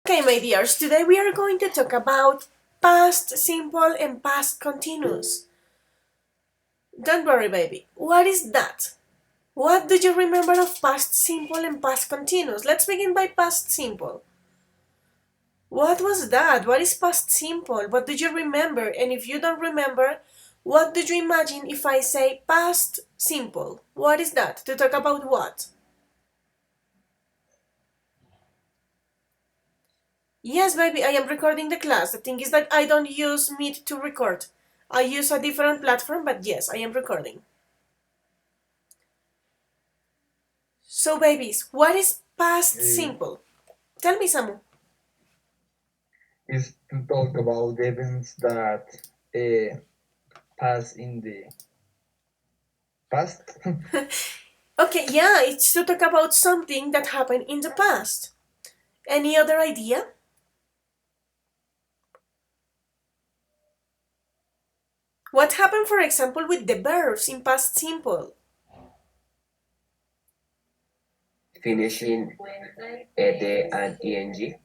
Okay, my dears, today we are going to talk about past simple and past continuous. Don't worry, baby. What is that? What do you remember of past simple and past continuous? Let's begin by past simple. What was that? What is past simple? What do you remember? And if you don't remember, what do you imagine if I say past simple? What is that? To talk about what? Yes, baby, I am recording the class. The thing is that I don't use Meet to record. I use a different platform, but yes, I am recording. So, babies, what is past simple? Tell me, Samu. Is to talk about events that pass in the past. Okay, yeah, it's to talk about something that happened in the past. Any other idea? What happened, for example, with the verbs in past simple? Finishing the and ing.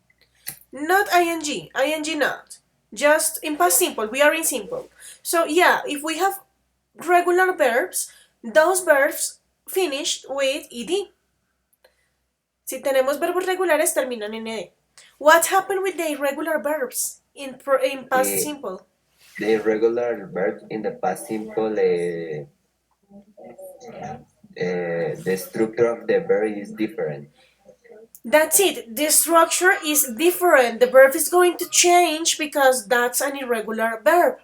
Not ing, ing not. Just in past simple, we are in simple. So, yeah, if we have regular verbs, those verbs finished with ed. Si tenemos verbos regulares, terminan en ed. What happened with the irregular verbs in past simple? The irregular verb in the past simple, the structure of the verb is different. That's it. The structure is different. The verb is going to change because that's an irregular verb.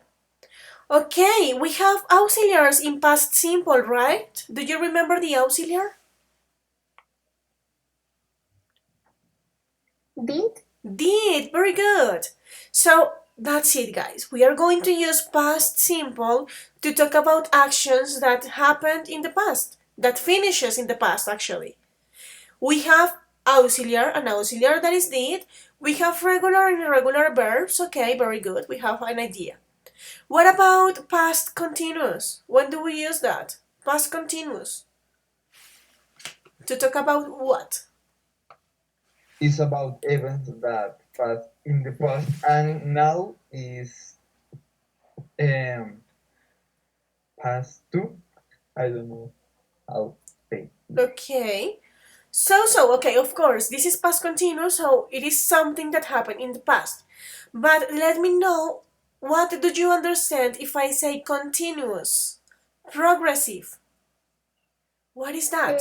Okay, we have auxiliaries in past simple, right? Do you remember the auxiliary? Did. Very good. So that's it, guys. We are going to use past simple to talk about actions that happened in the past, that finishes in the past, actually. We have auxiliary, an auxiliary that is did. We have regular and irregular verbs. Okay, very good. We have an idea. What about past continuous? When do we use that? Past continuous. To talk about what? It's about events that pass in the past and now is past to. I don't know how say. Okay. Okay, of course, this is past continuous, so it is something that happened in the past. But let me know, what do you understand if I say continuous, progressive? What is that?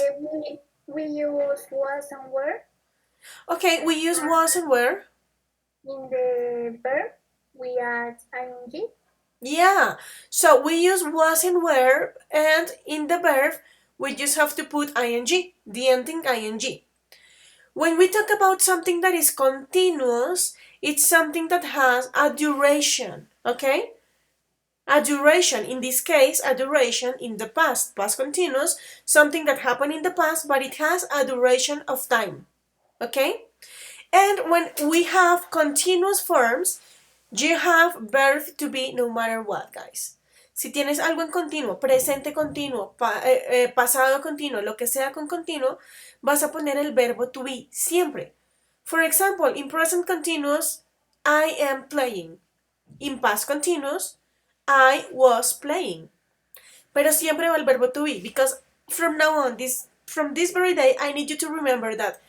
We use was and were. Okay, we use was and were. In the verb, we add ing. Yeah, so we use was and were, and in the verb, we just have to put ing, the ending ing. When we talk about something that is continuous, it's something that has a duration, okay? A duration, in this case, a duration in the past, past continuous, something that happened in the past, but it has a duration of time, okay? And when we have continuous forms, you have verb to be no matter what, guys. Si tienes algo en continuo, presente continuo, pasado continuo, lo que sea con continuo, vas a poner el verbo to be siempre. For example, in present continuous, I am playing. In past continuous, I was playing. Pero siempre va el verbo to be, because from now on, from this very day, I need you to remember that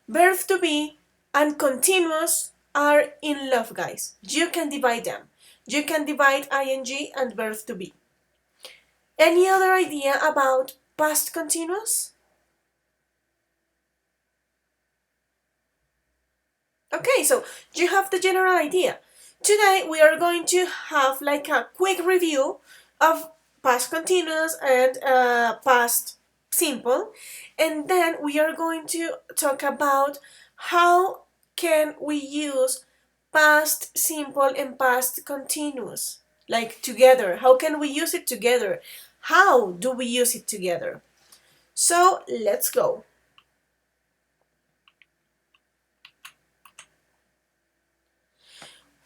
verb to be and continuous are in love, guys. You can divide them. You can divide ing and verb to be. Any other idea about past continuous? Okay, so you have the general idea. Today we are going to have like a quick review of past continuous and past simple, and then we are going to talk about how can we use past simple and past continuous, like together. How can we use it together? How do we use it together? So let's go.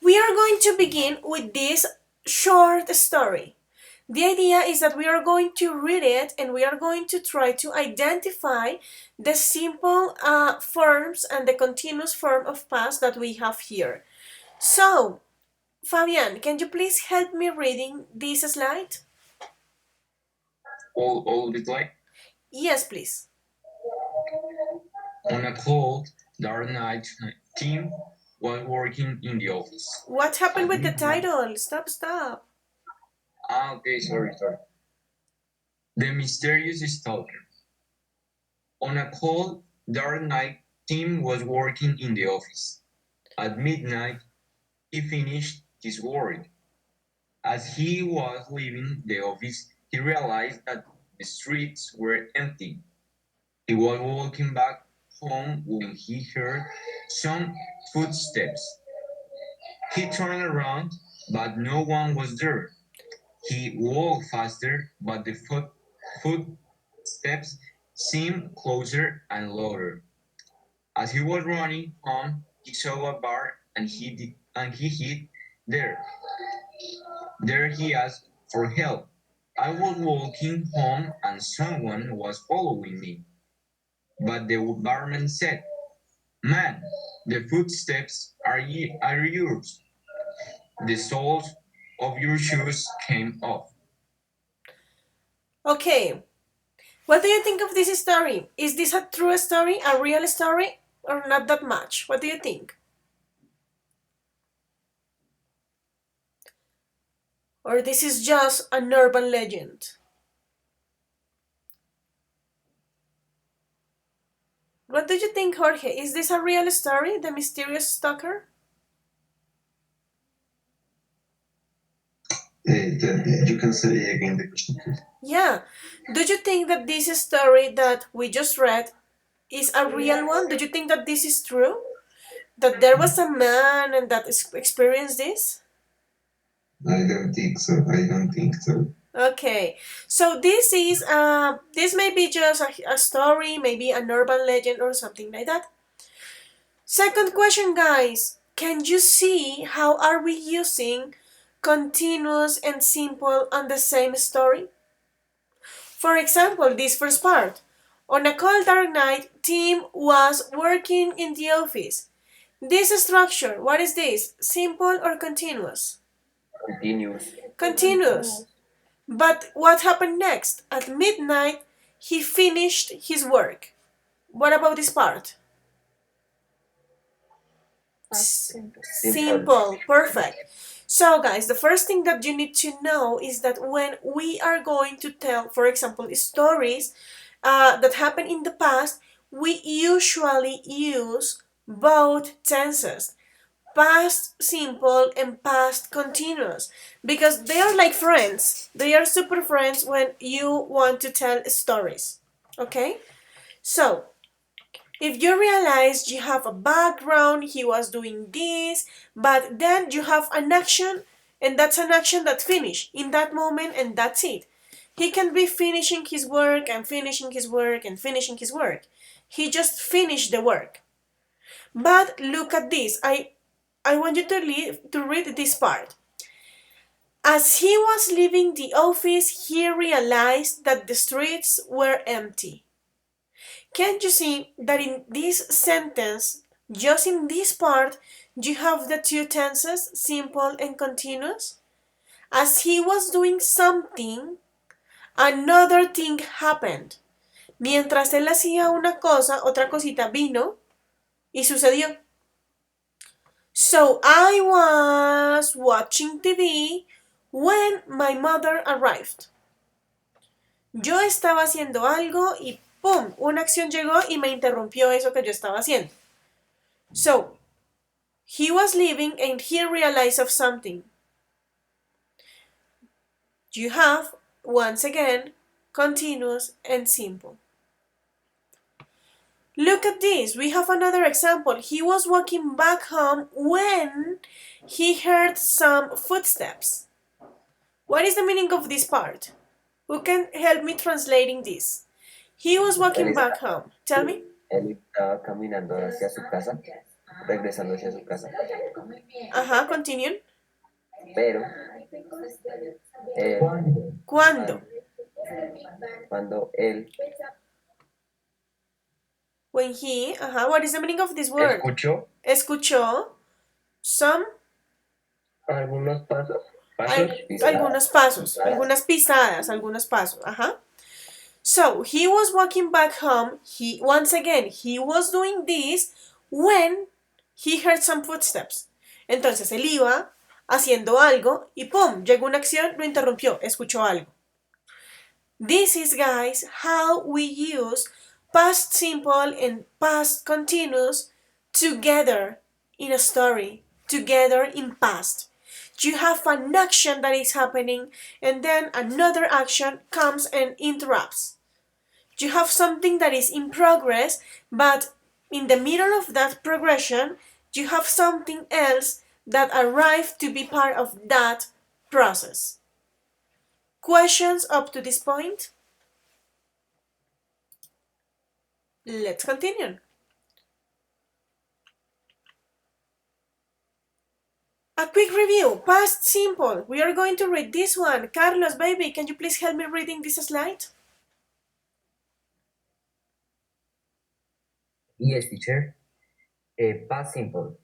We are going to begin with this short story. The idea is that we are going to read it and we are going to try to identify the simple forms and the continuous form of past that we have here. So, Fabian, can you please help me reading this slide? All the like Yes, please. on a cold, dark night, Tim was working in the office. What happened At with the midnight. title? Stop. Okay, sorry. The mysterious stalker. On a cold, dark night, Tim was working in the office. At midnight, he finished his work. As he was leaving the office, he realized that the streets were empty. He was walking back home when he heard some footsteps. He turned around, but no one was there. He walked faster, but the footsteps seemed closer and louder. As he was running home, he saw a bar and he hid there. There he asked for help. I was walking home and someone was following me. But the barman said, "Man, the footsteps are yours. The soles of your shoes came off." Okay, what do you think of this story? Is this a true story, a real story, or not that much? What do you think? Or this is just an urban legend? What do you think, Jorge? Is this a real story, the mysterious stalker? You can say again the question, please. Yeah. Do you think that this story that we just read is a real one? Do you think that this is true? That there was a man and that experienced this? I don't think so. I don't think so. Okay, so this may be just a story, maybe an urban legend or something like that. Second question, guys. Can you see how are we using continuous and simple on the same story? For example, this first part. On a cold dark night, Tim was working in the office. This structure, what is this? Simple or continuous? Continuous. Continuous. But what happened next? At midnight, he finished his work. What about this part? Simple. Perfect. So, guys, the first thing that you need to know is that when we are going to tell, for example, stories that happened in the past, we usually use both tenses, past simple and past continuous, because they are like friends. They are super friends when you want to tell stories. Okay? So, if you realize you have a background, he was doing this, but then you have an action, and that's an action that finished in that moment, and that's it. He can be finishing his work and finishing his work and finishing his work. He just finished the work. But look at this. I want you to read this part. As he was leaving the office, he realized that the streets were empty. Can't you see that in this sentence, just in this part, you have the two tenses, simple and continuous? As he was doing something, another thing happened. Mientras él hacía una cosa, otra cosita vino y sucedió. So I was watching TV when my mother arrived. Yo estaba haciendo algo y ¡pum! Una acción llegó y me interrumpió eso que yo estaba haciendo. So, he was leaving and he realized of something. You have, once again, continuous and simple. Look at this. We have another example. He was walking back home when he heard some footsteps. What is the meaning of this part? Who can help me translating this? He was walking back home. Tell me. Él estaba caminando hacia su casa, regresando hacia su casa. Continue. Pero ¿Cuándo? cuando él When he, what is the meaning of this word? Escuchó Escuchó some, Algunos pasos. algunos pasos, algunas pisadas, algunos pasos, So, he was walking back home, once again, he was doing this when he heard some footsteps. Entonces, él iba haciendo algo y ¡pum! Llegó una acción, lo interrumpió, escuchó algo. This is, guys, how we use past simple and past continuous together in a story, together in past. You have an action that is happening and then another action comes and interrupts. You have something that is in progress, but in the middle of that progression, you have something else that arrived to be part of that process. Questions up to this point? Let's continue. A quick review. Past simple. We are going to read this one. Carlos, baby, can you please help me reading this slide? Yes, teacher. Past simple.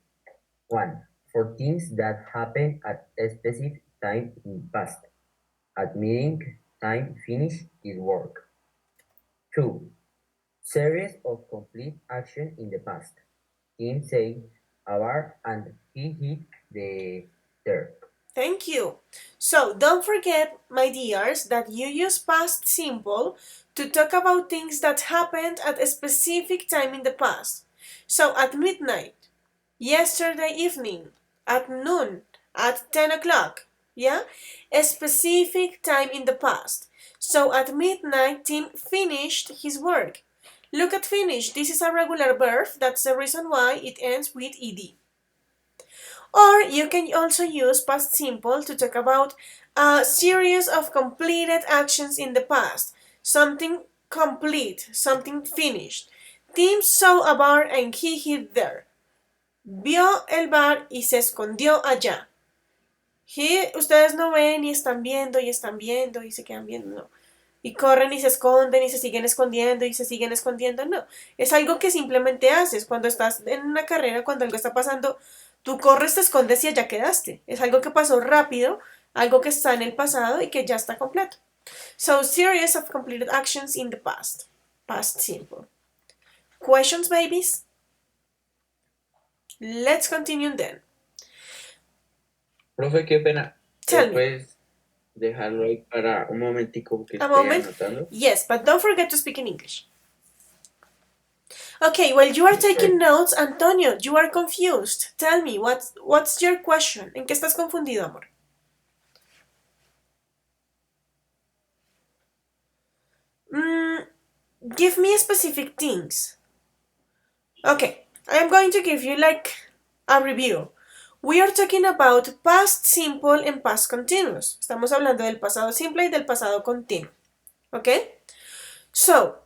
1. For things that happen at a specific time in past. Admitting time finished his work. 2. Series of complete action in the past. Tim said a bar and he hit the dirt. Thank you. So don't forget, my dears, that you use past simple to talk about things that happened at a specific time in the past. So at midnight, yesterday evening, at noon, at 10 o'clock, yeah? A specific time in the past. So at midnight, Tim finished his work. Look at finish. This is a regular verb. That's the reason why it ends with ed. Or you can also use past simple to talk about a series of completed actions in the past. Something complete, something finished. Tim saw a bar and he hid there. Vio el bar y se escondió allá. Ustedes no ven y están viendo y se quedan viendo, no. Y corren y se esconden y se siguen escondiendo y se siguen escondiendo, no. Es algo que simplemente haces cuando estás en una carrera, cuando algo está pasando, tú corres, te escondes y allá quedaste. Es algo que pasó rápido, algo que está en el pasado y que ya está completo. So, series of completed actions in the past. Past simple. Questions, babies? Let's continue then. Profe, qué pena. Tell me. ¿Puedes dejarlo ahí para un momentico que A estoy moment? anotando? Yes, but don't forget to speak in English. Okay, well, you are taking notes, Antonio. You are confused. Tell me, what's your question? ¿En qué estás confundido, amor? Give me specific things. Okay, I am going to give you like a review. We are talking about past simple and past continuous. Estamos hablando del pasado simple y del pasado continuo. Okay? So,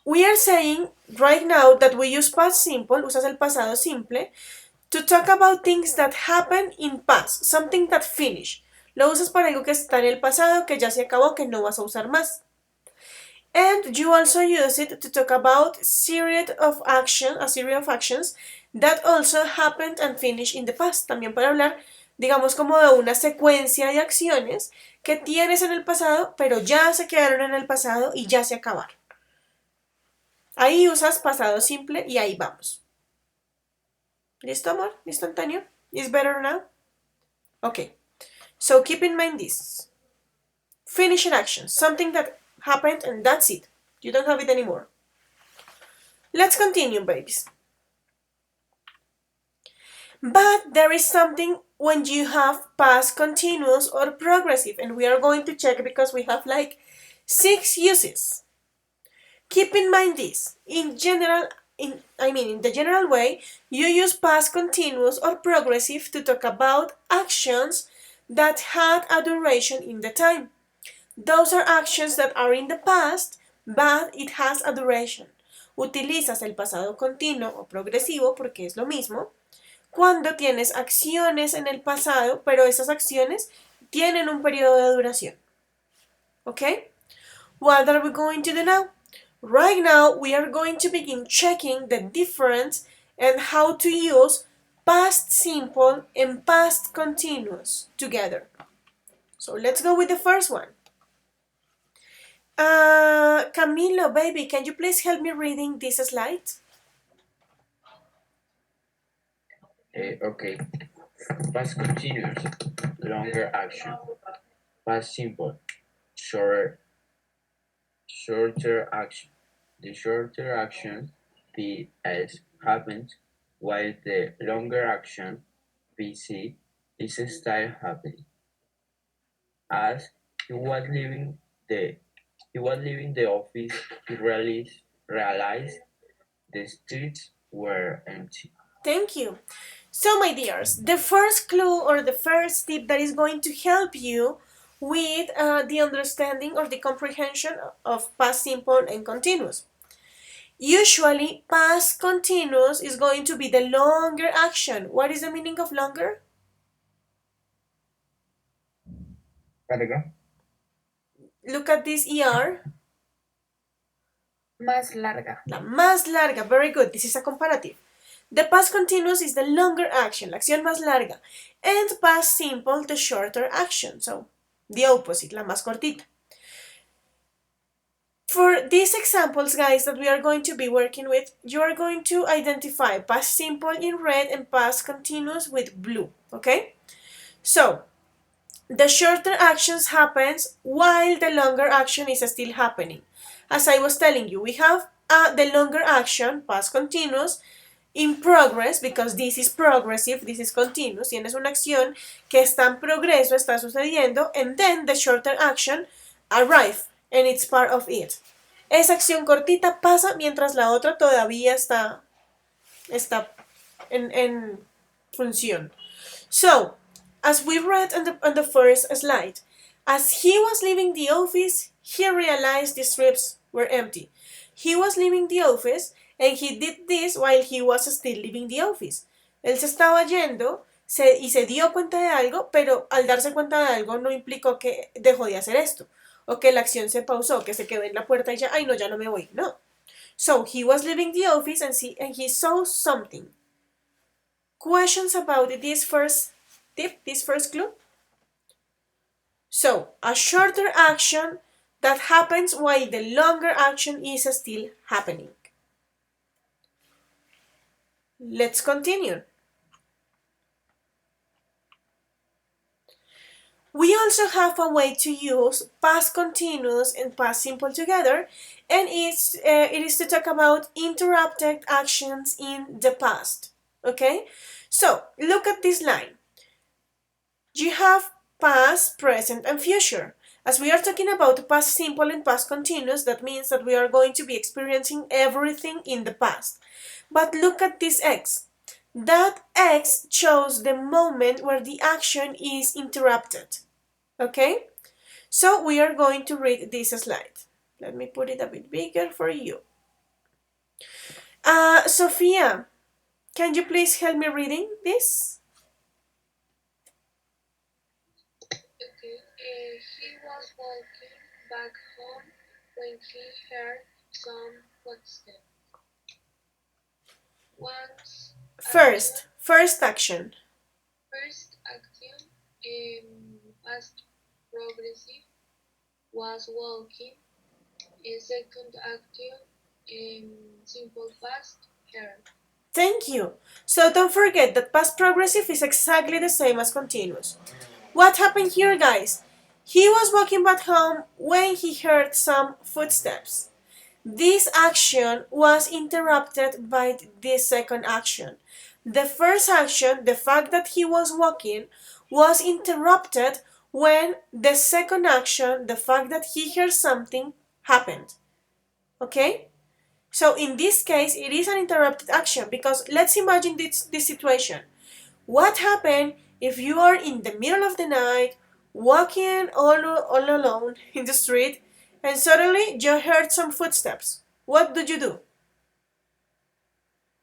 we are saying right now that we use past simple, usas el pasado simple, to talk about things that happen in past, something that finish. Lo usas para algo que está en el pasado, que ya se acabó, que no vas a usar más. And you also use it to talk about a series of actions that also happened and finished in the past. También para hablar, digamos, como de una secuencia de acciones que tienes en el pasado, pero ya se quedaron en el pasado y ya se acabaron. Ahí usas pasado simple y ahí vamos. ¿Listo, amor? ¿Listo, Antonio? Is better now? Okay. So keep in mind this. Finishing action. Something that happened and that's it. You don't have it anymore. Let's continue, babies. But there is something when you have past continuous or progressive, and we are going to check because we have like 6 uses. Keep in mind this. In the general way, you use past continuous or progressive to talk about actions that had a duration in the time. Those are actions that are in the past, but it has a duration. Utilizas el pasado continuo o progresivo, porque es lo mismo, cuando tienes acciones en el pasado, pero esas acciones tienen un periodo de duración. Okay? What are we going to do now? Right now, we are going to begin checking the difference and how to use past simple and past continuous together. So let's go with the first one. Camilo, baby, can you please help me reading this slide? Okay. Past continuous, longer action. Past simple, shorter action. The shorter action, PS, happens, while the longer action, PC, is still happening. As he was leaving the office, he realized the streets were empty. Thank you. So, my dears, the first clue or the first tip that is going to help you with the understanding or the comprehension of past simple and continuous. Usually, past continuous is going to be the longer action. What is the meaning of longer? Larga. Look at this ER. Más larga. La más larga. Very good. This is a comparative. The past continuous is the longer action, la acción más larga. And past simple, the shorter action. So, the opposite, la más cortita. For these examples, guys, that we are going to be working with, you are going to identify past simple in red and past continuous with blue, okay? So, the shorter actions happens while the longer action is still happening. As I was telling you, we have the longer action, past continuous, in progress, because this is progressive, this is continuous, tienes una acción que está en progreso, está sucediendo, and then the shorter action arrive, and it's part of it. Esa acción cortita pasa mientras la otra todavía está en función. So, as we read on the first slide, as he was leaving the office, he realized the strips were empty. He was leaving the office and he did this while he was still leaving the office. Él se estaba yendo y se dio cuenta de algo, pero al darse cuenta de algo no implicó que dejó de hacer esto, o que la acción se pausó, que se quedó en la puerta y ya, ay no, ya no me voy, no. So he was leaving the office and he saw something. Questions about this first tip, this first clue? So, a shorter action that happens while the longer action is still happening. Let's continue. We also have a way to use past continuous and past simple together, and it is to talk about interrupted actions in the past. Okay? So, look at this line. You have past, present, and future. As we are talking about past simple and past continuous, that means that we are going to be experiencing everything in the past. But look at this X. That X shows the moment where the action is interrupted. Okay? So we are going to read this slide. Let me put it a bit bigger for you. Sophia, can you please help me reading this? Okay. He was walking back home when he heard some footsteps. First action. First action, past progressive, was walking. Second action, simple past, heard. Thank you. So don't forget that past progressive is exactly the same as continuous. What happened here, guys? He was walking back home when he heard some footsteps. This action was interrupted by the second action. The first action, the fact that he was walking, was interrupted when the second action, the fact that he heard something, happened. Okay? So in this case, it is an interrupted action because let's imagine this situation. What happened if you are in the middle of the night, walking all alone in the street, and suddenly you heard some footsteps? What do you do?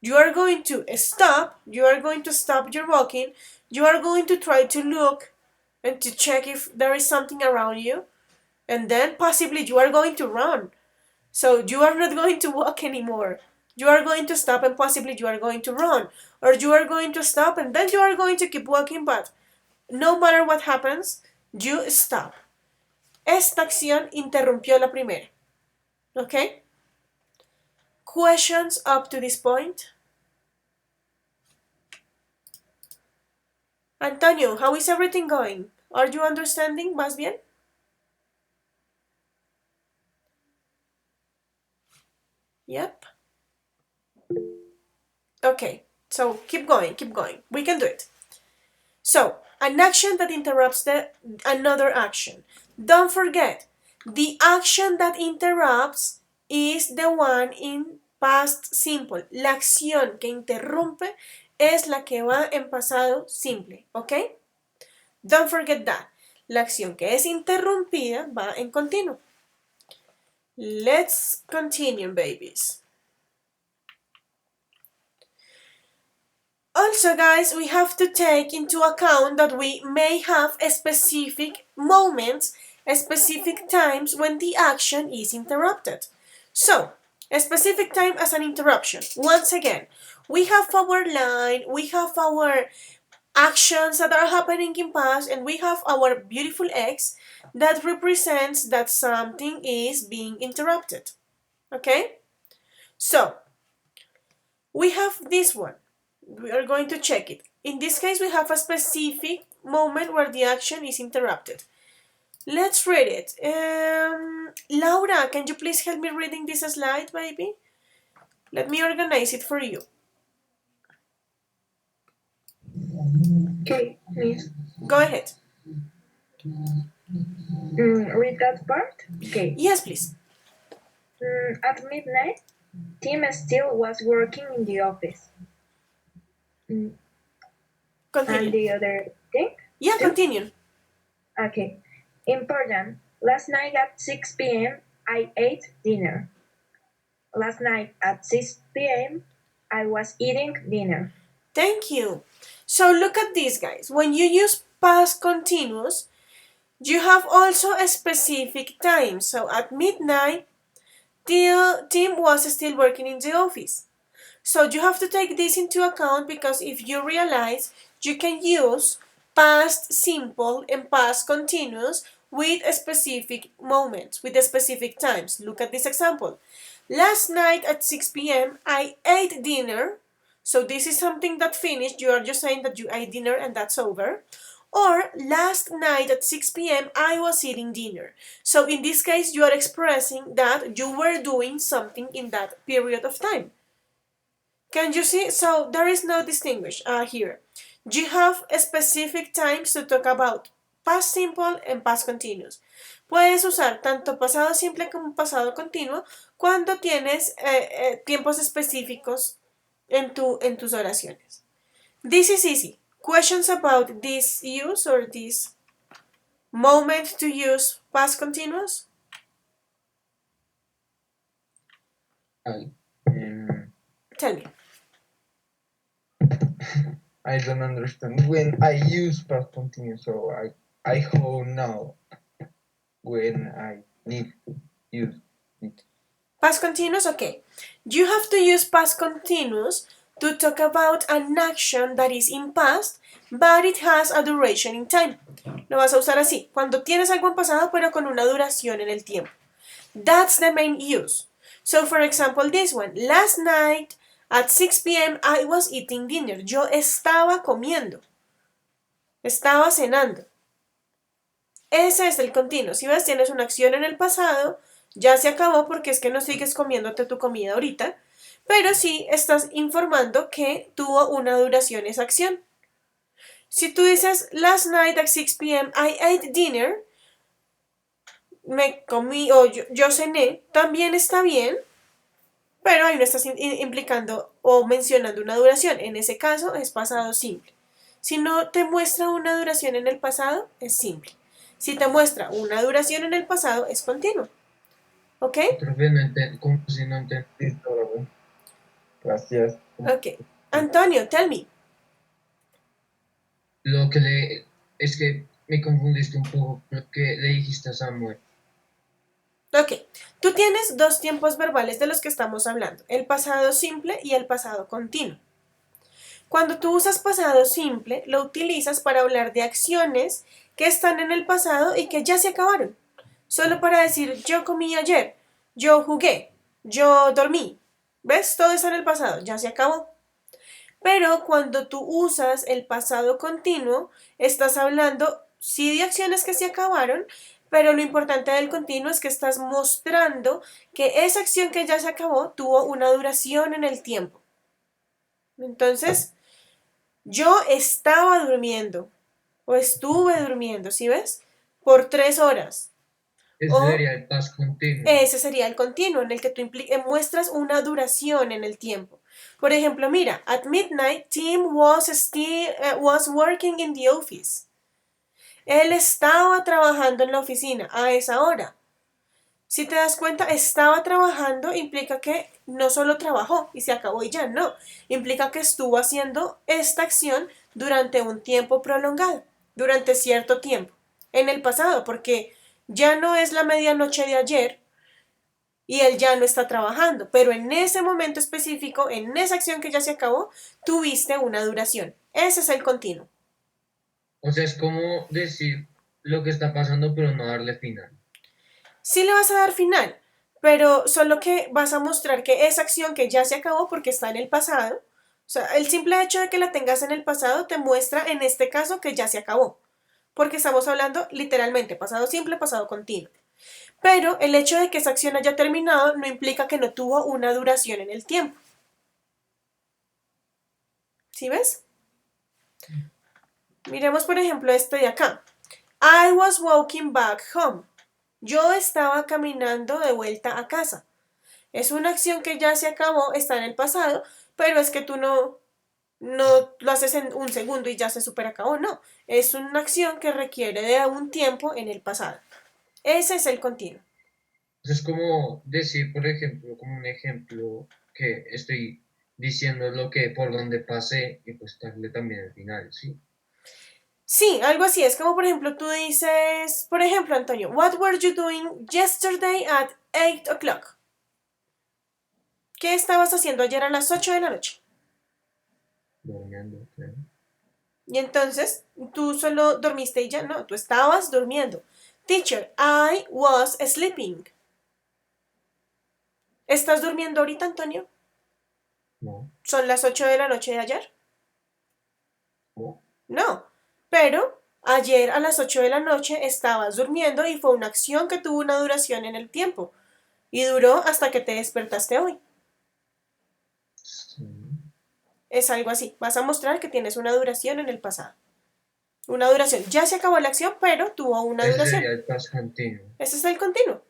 You are going to stop. You are going to stop your walking. You are going to try to look and to check if there is something around you. And then possibly you are going to run. So you are not going to walk anymore. You are going to stop and possibly you are going to run. Or you are going to stop and then you are going to keep walking, but no matter what happens, you stop. Esta acción interrumpió la primera. Okay? Questions up to this point? Antonio, how is everything going? Are you understanding? ¿Vas bien? Yep. Okay, so keep going, keep going. We can do it. So, an action that interrupts another action. Don't forget, the action that interrupts is the one in past simple. La acción que interrumpe es la que va en pasado simple, ¿ok? Don't forget that. La acción que es interrumpida va en continuo. Let's continue, babies. Also, guys, we have to take into account that we may have a specific moments, a specific times when the action is interrupted. So, a specific time as an interruption. Once again, we have our line, we have our actions that are happening in past, and we have our beautiful X that represents that something is being interrupted. Okay? So, we have this one. We are going to check it. In this case, we have a specific moment where the action is interrupted. Let's read it. Laura, can you please help me reading this slide, baby? Let me organize it for you. Okay, miss. Go ahead. Read that part? Okay. Yes, please. At midnight, Tim still was working in the office. And Continue. the other thing? Yeah, continue. Okay. Important. Last night at 6 p.m., I ate dinner. Last night at 6 p.m., I was eating dinner. Thank you. So look at this, guys. When you use past continuous, you have also a specific time. So at midnight, Tim was still working in the office. So you have to take this into account because if you realize you can use past simple and past continuous with a specific moments, with a specific times. Look at this example. Last night at 6 p.m. I ate dinner. So this is something that finished. You are just saying that you ate dinner and that's over. Or last night at 6 p.m. I was eating dinner. So in this case, you are expressing that you were doing something in that period of time. Can you see? So there is no distinguish here. You have specific times to talk about past simple and past continuous. Puedes usar tanto pasado simple como pasado continuo cuando tienes tiempos específicos en tus oraciones. This is easy. Questions about this use or this moment to use past continuous? Tell me. I don't understand. When I use past continuous, so I how now when I need to use it. Past continuous, okay. You have to use past continuous to talk about an action that is in past, but it has a duration in time. Lo vas a usar así, cuando tienes algo en pasado pero con una duración en el tiempo. That's the main use. So for example, this one. Last night at 6 p.m. I was eating dinner. Yo estaba comiendo. Estaba cenando. Ese es el continuo. Si ves, tienes una acción en el pasado, ya se acabó porque es que no sigues comiéndote tu comida ahorita, pero sí estás informando que tuvo una duración esa acción. Si tú dices, last night at 6 p.m. I ate dinner, me comí o yo cené, también está bien, pero ahí no estás implicando o mencionando una duración. En ese caso es pasado simple. Si no te muestra una duración en el pasado, es simple. Si te muestra una duración en el pasado, es continuo. ¿Ok? Otra vez no entendí, como si no entendí todo. Gracias. Okay. Antonio, tell me. Es que me confundiste un poco con lo que le dijiste a Samuel. Ok, tú tienes dos tiempos verbales de los que estamos hablando, el pasado simple y el pasado continuo. Cuando tú usas pasado simple, lo utilizas para hablar de acciones que están en el pasado y que ya se acabaron. Solo para decir yo comí ayer, yo jugué, yo dormí. ¿Ves? Todo está en el pasado, ya se acabó. Pero cuando tú usas el pasado continuo, estás hablando sí de acciones que se acabaron, pero lo importante del continuo es que estás mostrando que esa acción que ya se acabó tuvo una duración en el tiempo. Entonces, yo estaba durmiendo o estuve durmiendo, ¿sí ves? Por 3 horas. Ese O sería el past continuo. ese sería el continuo, en el que tú muestras una duración en el tiempo. Por ejemplo, mira, at midnight, Tim was working in the office. Él estaba trabajando en la oficina a esa hora. Si te das cuenta, estaba trabajando implica que no solo trabajó y se acabó y ya, no. Implica que estuvo haciendo esta acción durante un tiempo prolongado, durante cierto tiempo, en el pasado, porque ya no es la medianoche de ayer, y él ya no está trabajando, pero en ese momento específico, en esa acción que ya se acabó, tuviste una duración. Ese es el continuo. O sea, es como decir lo que está pasando, pero no darle final. Sí le vas a dar final, pero solo que vas a mostrar que esa acción que ya se acabó porque está en el pasado, o sea, el simple hecho de que la tengas en el pasado te muestra en este caso que ya se acabó, porque estamos hablando literalmente pasado simple, pasado continuo. Pero el hecho de que esa acción haya terminado no implica que no tuvo una duración en el tiempo. ¿Sí ves? Miremos por ejemplo este de acá. I was walking back home. Yo estaba caminando de vuelta a casa. Es una acción que ya se acabó, está en el pasado, pero es que tú no lo haces en un segundo y ya se super acabó, no. Es una acción que requiere de un tiempo en el pasado. Ese es el continuo. Es como decir, por ejemplo, como un ejemplo que estoy diciendo lo que por donde pasé y pues darle también el final, ¿sí? Sí, algo así. Es como, por ejemplo, tú dices, por ejemplo, Antonio, what were you doing yesterday at 8 o'clock? ¿Qué estabas haciendo ayer a las 8 de la noche? Durmiendo, claro. Y entonces, tú solo dormiste y ya, no, tú estabas durmiendo. Teacher, I was sleeping. ¿Estás durmiendo ahorita, Antonio? No, ¿Son las 8 de la noche de ayer? no. No, pero ayer a las 8 de la noche estabas durmiendo y fue una acción que tuvo una duración en el tiempo y duró hasta que te despertaste hoy. Sí. Es algo así. Vas a mostrar que tienes una duración en el pasado. Una duración. Ya se acabó la acción, pero tuvo una Ese duración. sería el past continuo. Ese es el continuo.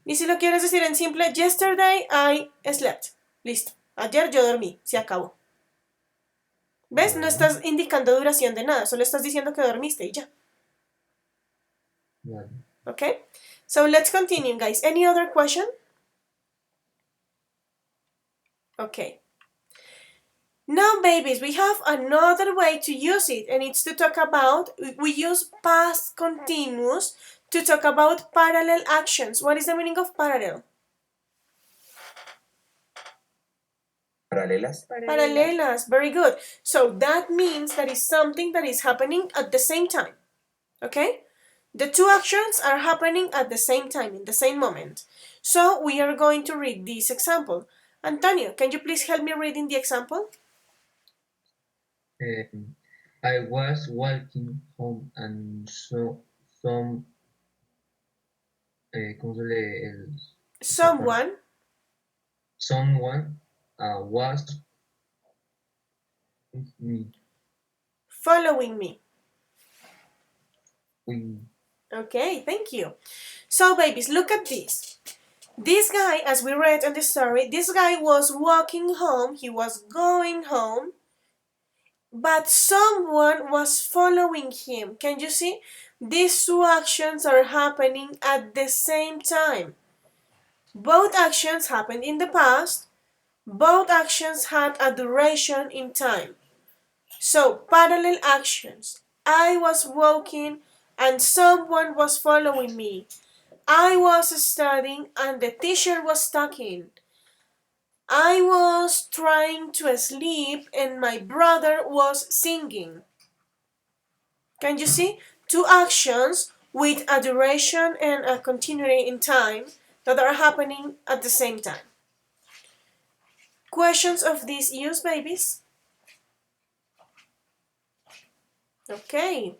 Y si lo quieres decir en simple, yesterday I slept. Listo. Ayer yo dormí. Se acabó. ¿Ves? No estás indicando duración de nada. Solo estás diciendo que dormiste y ya. Vale. Okay? So let's continue, guys. Any other question? Okay. Now, babies, we have another way to use it, and it's to talk about, we use past continuous to talk about parallel actions. What is the meaning of parallel? Paralelas. Paralelas, very good. So that means that is something that is happening at the same time. Okay? The two actions are happening at the same time, in the same moment. So we are going to read this example. Antonio, can you please help me reading the example? I was walking home and some ¿cómo se lee Someone someone was with me. following me. We, Okay, thank you. So, babies, look at this. This guy, as we read in the story, this guy was walking home, he was going home, but someone was following him. Can you see? These two actions are happening at the same time. Both actions happened in the past, Both actions had a duration in time. So, parallel actions. I was walking and someone was following me. I was studying and the teacher was talking. I was trying to sleep and my brother was singing. Can you see? Two actions with a duration and a continuity in time that are happening at the same time. Questions of this use, babies? Okay.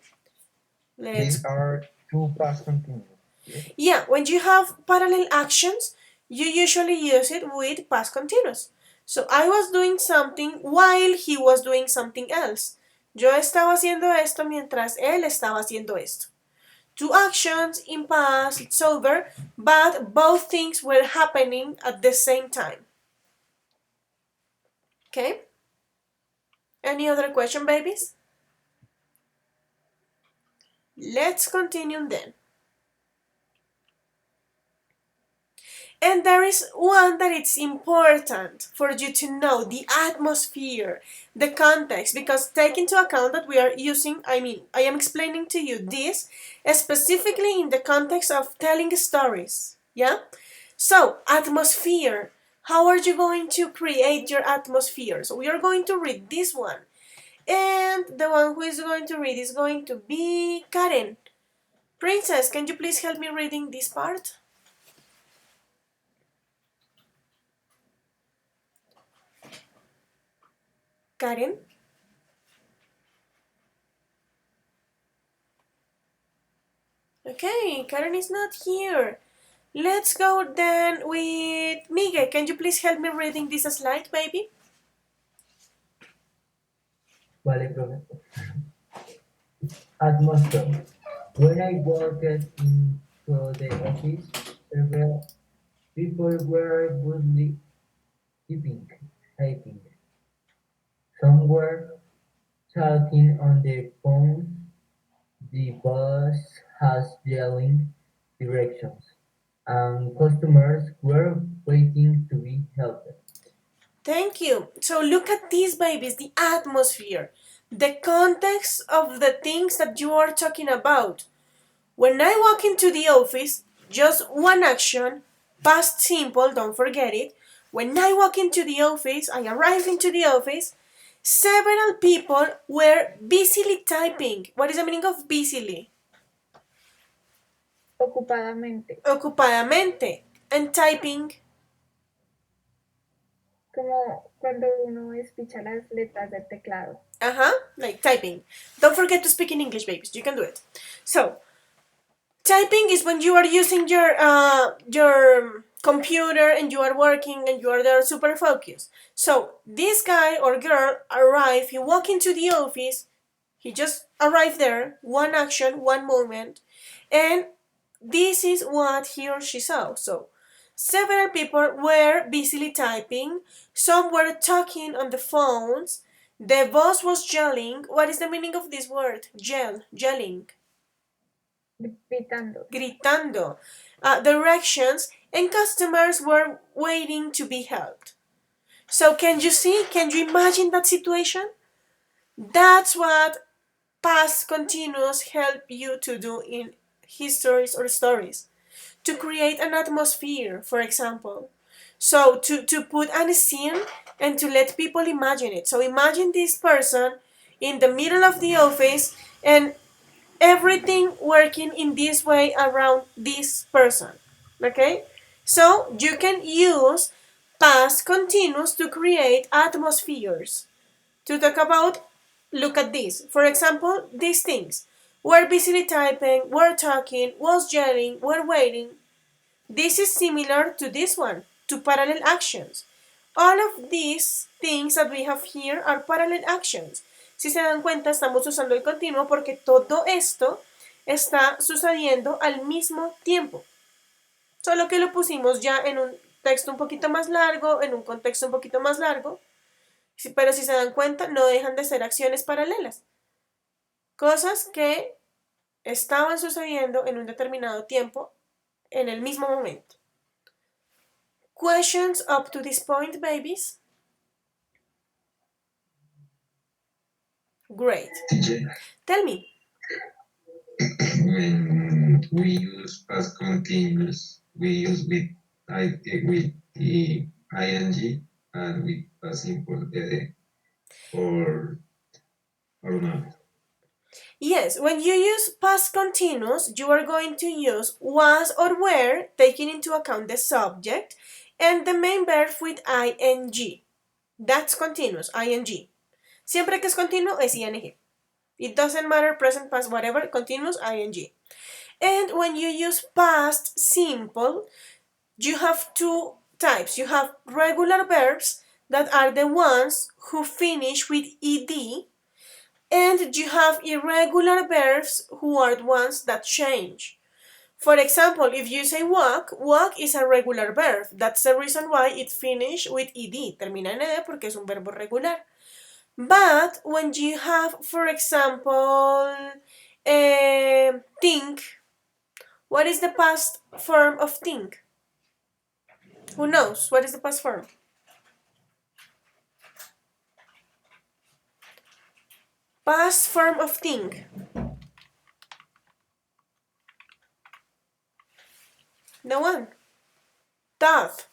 These are two past continuous. Yes? Yeah, when you have parallel actions, you usually use it with past continuous. So I was doing something while he was doing something else. Yo estaba haciendo esto mientras él estaba haciendo esto. Two actions in past, it's over, but both things were happening at the same time. Okay? Any other question, babies? Let's continue then. And there is one that it's important for you to know, the atmosphere, the context, because take into account that we are using, I am explaining to you this specifically in the context of telling stories, yeah? So, atmosphere, how are you going to create your atmosphere? So we are going to read this one. And the one who is going to read is going to be Karen. Princess, can you please help me reading this part? Karen? Okay, Karen is not here. Let's go then with Miguel. Can you please help me reading this slide, baby? Vale, profe. Atmosphere. When I walked into the office, several people were busily typing. Some were talking on the phone. The boss has yelling directions, and customers were waiting to be helped. Thank you. So look at these babies, the atmosphere, the context of the things that you are talking about. When I walk into the office, just one action, past simple, don't forget it. When I walk into the office, I arrive into the office, several people were busily typing. What is the meaning of busily? Ocupadamente. Ocupadamente. And typing. Como cuando uno espicha las letras del teclado. Like typing. Don't forget to speak in English, babies. You can do it. So, typing is when you are using your computer and you are working and you are there super focused. So this guy or girl arrive, he walk into the office, he just arrived there, one action, one moment, and this is what he or she saw. So several people were busily typing, some were talking on the phones, the boss was yelling. What is the meaning of this word? Yelling. Gritando. Directions, and customers were waiting to be helped. So can you see? Can you imagine that situation? That's what past continuous help you to do in histories or stories. To create an atmosphere, for example. So to put a scene and to let people imagine it. So imagine this person in the middle of the office and everything working in this way around this person. Okay? So you can use past continuous to create atmospheres. To talk about, look at this. For example, these things. We're busily typing, we're talking, was yelling, we're waiting. This is similar to this one, to parallel actions. All of these things that we have here are parallel actions. Si se dan cuenta, estamos usando el continuo porque todo esto está sucediendo al mismo tiempo. Solo que lo pusimos ya en un texto un poquito más largo, en un contexto un poquito más largo. Pero si se dan cuenta, no dejan de ser acciones paralelas. Cosas que estaban sucediendo en un determinado tiempo, en el mismo momento. Questions up to this point, babies? Great. Teacher, Tell me. when we use past continuous, we use with the ing and with past simple ed or not. Yes, when you use past continuous, you are going to use was or were, taking into account the subject, and the main verb with ing. That's continuous, ing. Siempre que es continuo es ing. It doesn't matter, present, past, whatever, continuous, ing. And when you use past simple, you have two types. You have regular verbs that are the ones who finish with ed, and you have irregular verbs who are the ones that change. For example, if you say walk, walk is a regular verb. That's the reason why it finishes with ed. Termina en ed porque es un verbo regular. But when you have, for example, think, what is the past form of think? Who knows? What is the past form? Past form of think. No one. Thought.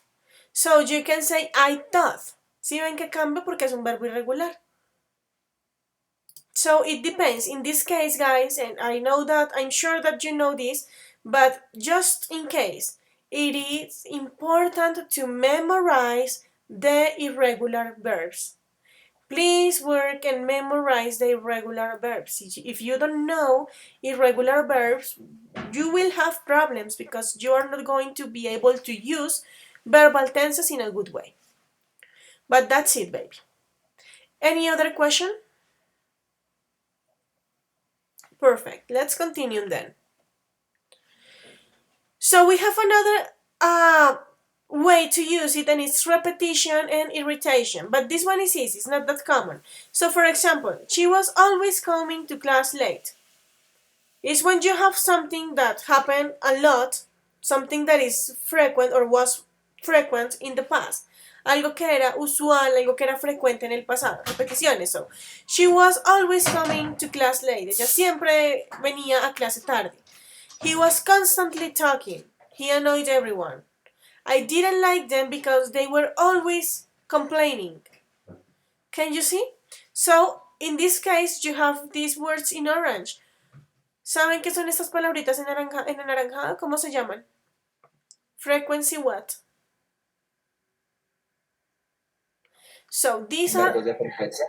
So you can say I thought. ¿Sí ven que cambia porque es un verbo irregular? So it depends. In this case, guys, and I'm sure that you know this, but just in case, it is important to memorize the irregular verbs. Please work and memorize the irregular verbs. If you don't know irregular verbs, you will have problems because you are not going to be able to use verbal tenses in a good way. But that's it, baby. Any other question? Perfect. Let's continue then. So we have another way to use it, and it's repetition and irritation. But this one is easy. It's not that common. So for example, she was always coming to class late. It's when you have something that happened a lot, something that is frequent or was frequent in the past. Algo que era usual, algo que era frecuente en el pasado. Repeticiones. So, she was always coming to class late. Ella siempre venía a clase tarde. He was constantly talking. He annoyed everyone. I didn't like them because they were always complaining. Can you see? So, in this case, you have these words in orange. ¿Saben qué son estas palabritas en anaranjado? ¿Cómo se llaman? Frequency what? So these are Verbos de frecuencia.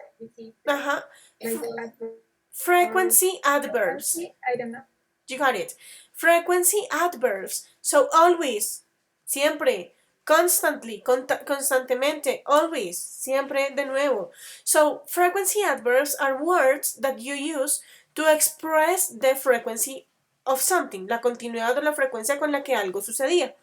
frequency adverbs. I don't know. You got it. Frequency adverbs. So always, siempre, constantly, constantemente, always, siempre, de nuevo. So frequency adverbs are words that you use to express the frequency of something, la continuidad o la frecuencia con la que algo sucedía.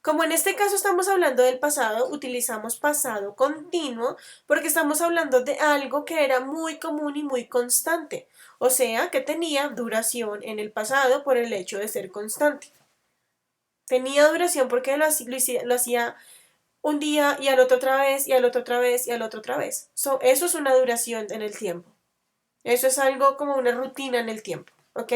Como en este caso estamos hablando del pasado, utilizamos pasado continuo porque estamos hablando de algo que era muy común y muy constante, o sea, que tenía duración en el pasado por el hecho de ser constante. Tenía duración porque lo hacía un día y al otro otra vez y al otro otra vez y al otro otra vez. Eso es una duración en el tiempo. Eso es algo como una rutina en el tiempo, ¿ok?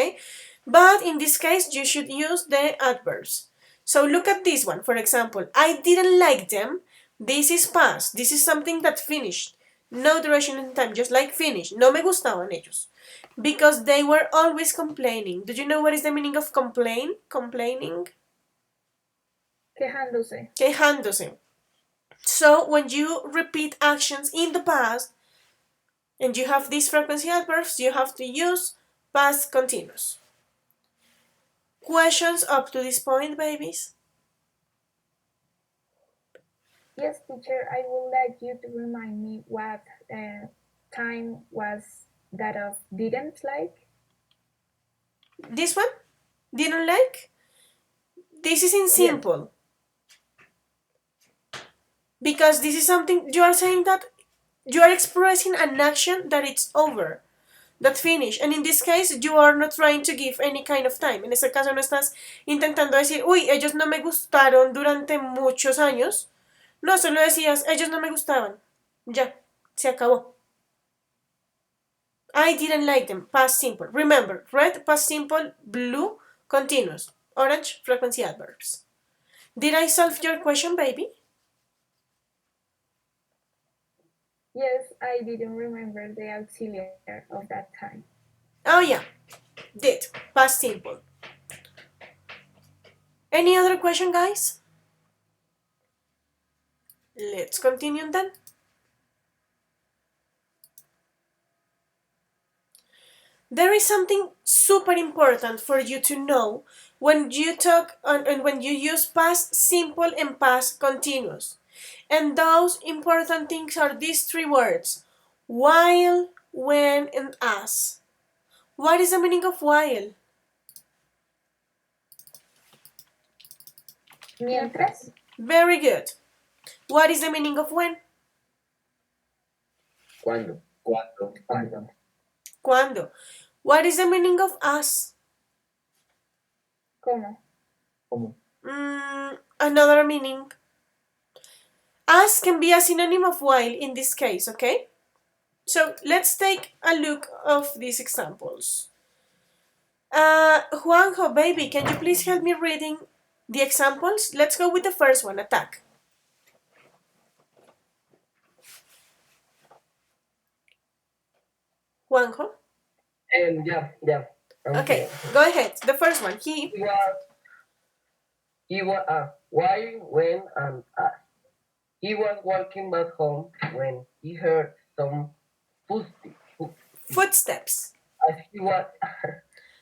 But in this case, you should use the adverbs. So look at this one. For example, I didn't like them. This is past. This is something that finished. No duration in time, just like finished. No me gustaban ellos. Because they were always complaining. Do you know what is the meaning of complain? Complaining? Quejándose. Quejándose. So when you repeat actions in the past, and you have these frequency adverbs, you have to use past continuous. Questions up to this point, babies? Yes, teacher, I would like you to remind me what time was that of didn't like. This one? Didn't like? This is in simple. Yes. Because this is something, you are saying that you are expressing an action that it's over, that finish. And in this case, you are not trying to give any kind of time. En este caso no estás intentando decir, uy, ellos no me gustaron durante muchos años. No, solo decías, ellos no me gustaban. Ya, se acabó. I didn't like them. Past simple. Remember, red, past simple, blue, continuous. Orange, frequency adverbs. Did I solve your question, baby? Yes, I didn't remember the auxiliary of that time. Oh yeah, did. Past simple. Any other question, guys? Let's continue then. There is something super important for you to know when you talk and when you use past simple and past continuous. And those important things are these three words: while, when, and as. What is the meaning of while? Mientras, Very good. What is the meaning of when? Cuando. Cuando. What is the meaning of as? como. Another meaning. As can be a synonym of while in this case, okay? So let's take a look of these examples. Juanjo, baby, can you please help me reading the examples? Let's go with the first one, attack. Juanjo? Yeah. Okay, go ahead. The first one, he. Why, when, and as. He was walking back home when he heard some Footsteps. As he was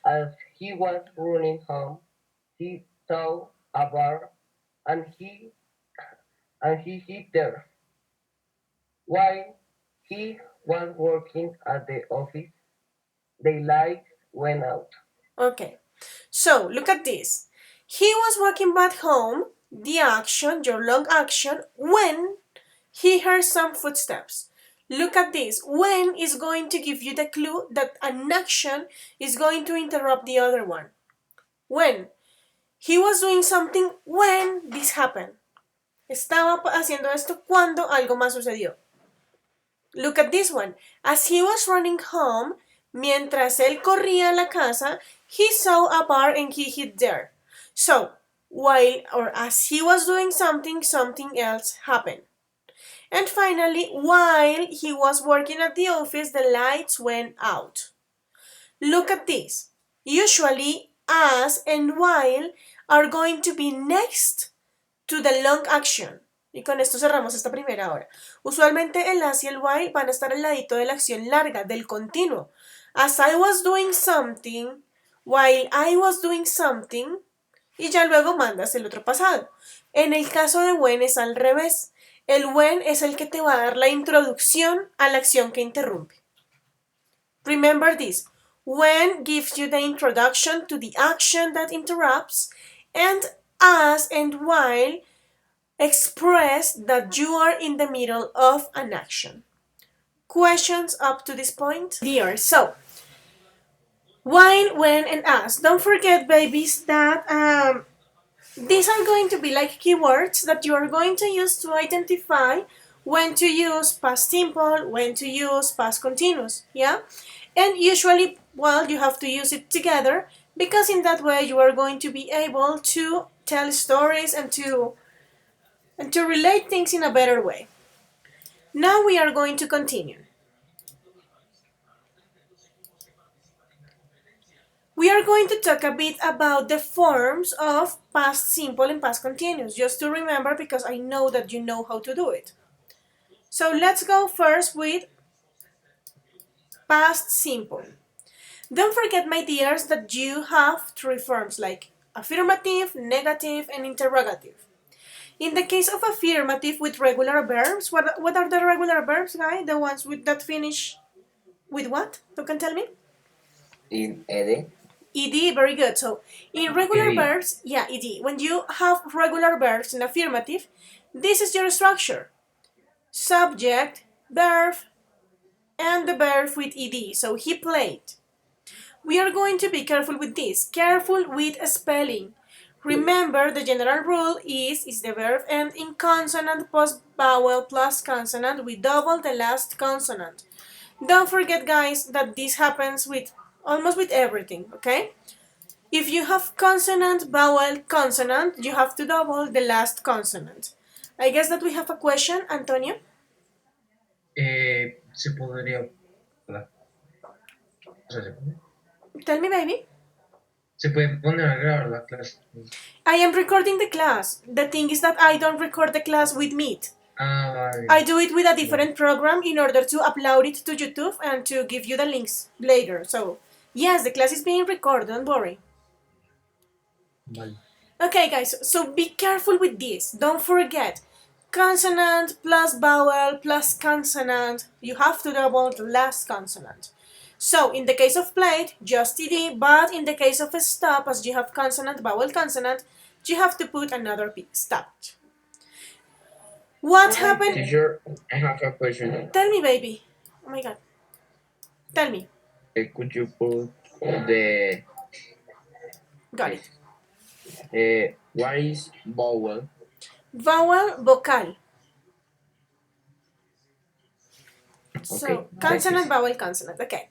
as he was running home, he saw a bar, and he hid there. While he was working at the office, the light went out. Okay, so look at this. He was walking back home, the action, your long action, when he heard some footsteps. Look at this. When is going to give you the clue that an action is going to interrupt the other one. When. He was doing something when this happened. Estaba haciendo esto cuando algo más sucedió. Look at this one. As he was running home, mientras él corría a la casa, he saw a bar and he hid there. So, while or as he was doing something, something else happened. And finally, while he was working at the office, the lights went out. Look at this. Usually, as and while are going to be next to the long action. Y con esto cerramos esta primera hora. Usualmente el as y el while van a estar al ladito de la acción larga, del continuo. As I was doing something, while I was doing something, y ya luego mandas el otro pasado. En el caso de when es al revés. El when es el que te va a dar la introducción a la acción que interrumpe. Remember this. When gives you the introduction to the action that interrupts, and as and while express that you are in the middle of an action. Questions up to this point? Dear, so while, when, and as. Don't forget, babies, that these are going to be like keywords that you are going to use to identify when to use past simple, when to use past continuous, yeah? And usually, well, you have to use it together because in that way you are going to be able to tell stories and to relate things in a better way. Now we are going to continue. We are going to talk a bit about the forms of past simple and past continuous, just to remember because I know that you know how to do it. So let's go first with past simple. Don't forget, my dears, that you have three forms like affirmative, negative, and interrogative. In the case of affirmative with regular verbs, what are the regular verbs, guys? The ones that finish with what? You can tell me? In ed. Ed, very good. So in regular verbs, yeah, ed. When you have regular verbs in affirmative, this is your structure. Subject, verb, and the verb with ed. So he played. We are going to be careful with this. Careful with spelling. Remember, the general rule is the verb end in consonant plus vowel plus consonant. We double the last consonant. Don't forget, guys, that this happens with almost with everything, okay? If you have consonant, vowel, consonant, you have to double the last consonant. I guess that we have a question, Antonio. Se podría. O sea, Tell me, baby. se puede poner a grabar la clase. I am recording the class. The thing is that I don't record the class with Meet. Ah, vale. I do it with a different program in order to upload it to YouTube and to give you the links later. So, yes, the class is being recorded, don't worry. Vale. Okay, guys, so be careful with this. Don't forget, consonant plus vowel plus consonant. You have to double the last consonant. So, in the case of plate, just TD, but in the case of a stop, as you have consonant, vowel, consonant, you have to put another P. Stop. What happened? Teacher, I have a question. Tell me, baby. Oh my god. Tell me. Could you put the Got it. what is vowel? Vowel, vocal. So, Okay, consonant, vowel, consonant. Okay.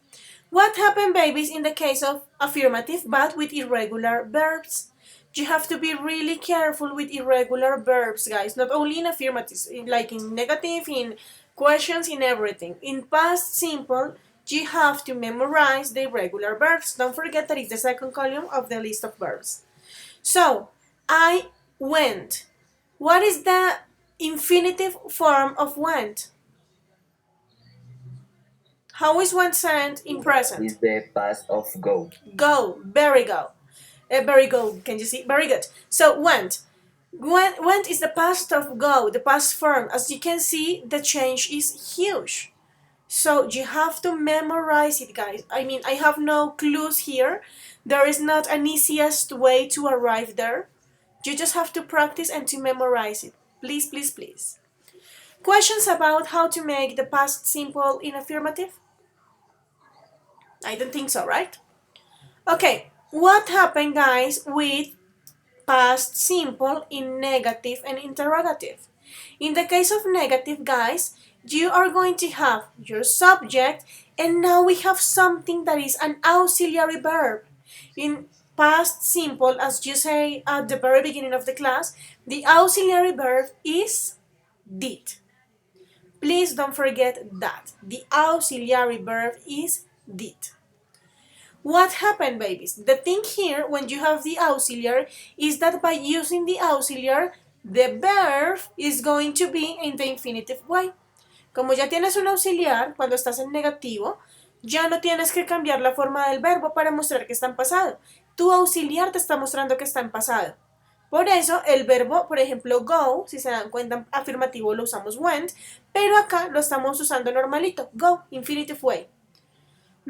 What happened, babies, in the case of affirmative but with irregular verbs? You have to be really careful with irregular verbs, guys. Not only in affirmatives, like in negative, in questions, in everything. In past simple, you have to memorize the irregular verbs. Don't forget that it's the second column of the list of verbs. So, I went. What is the infinitive form of went? How is went said in present? Is the past of go. Go, very go. Very good. Can you see? Very good. So went. Went is the past of go, the past form. As you can see, the change is huge. So you have to memorize it, guys. I mean, I have no clues here. There is not an easiest way to arrive there. You just have to practice and to memorize it. Please, please, please. Questions about how to make the past simple in affirmative? I don't think so, right? Okay, what happened, guys, with past simple in negative and interrogative? In the case of negative, guys, you are going to have your subject, and now we have something that is an auxiliary verb. In past simple, as you say at the very beginning of the class, the auxiliary verb is did. Please don't forget that. The auxiliary verb is did. What happened, babies? The thing here, when you have the auxiliary, is that by using the auxiliary, the verb is going to be in the infinitive way. Como ya tienes un auxiliar, cuando estás en negativo, ya no tienes que cambiar la forma del verbo para mostrar que está en pasado. Tu auxiliar te está mostrando que está en pasado. Por eso, el verbo, por ejemplo, go, si se dan cuenta, afirmativo lo usamos went, pero acá lo estamos usando normalito, go, infinitive way.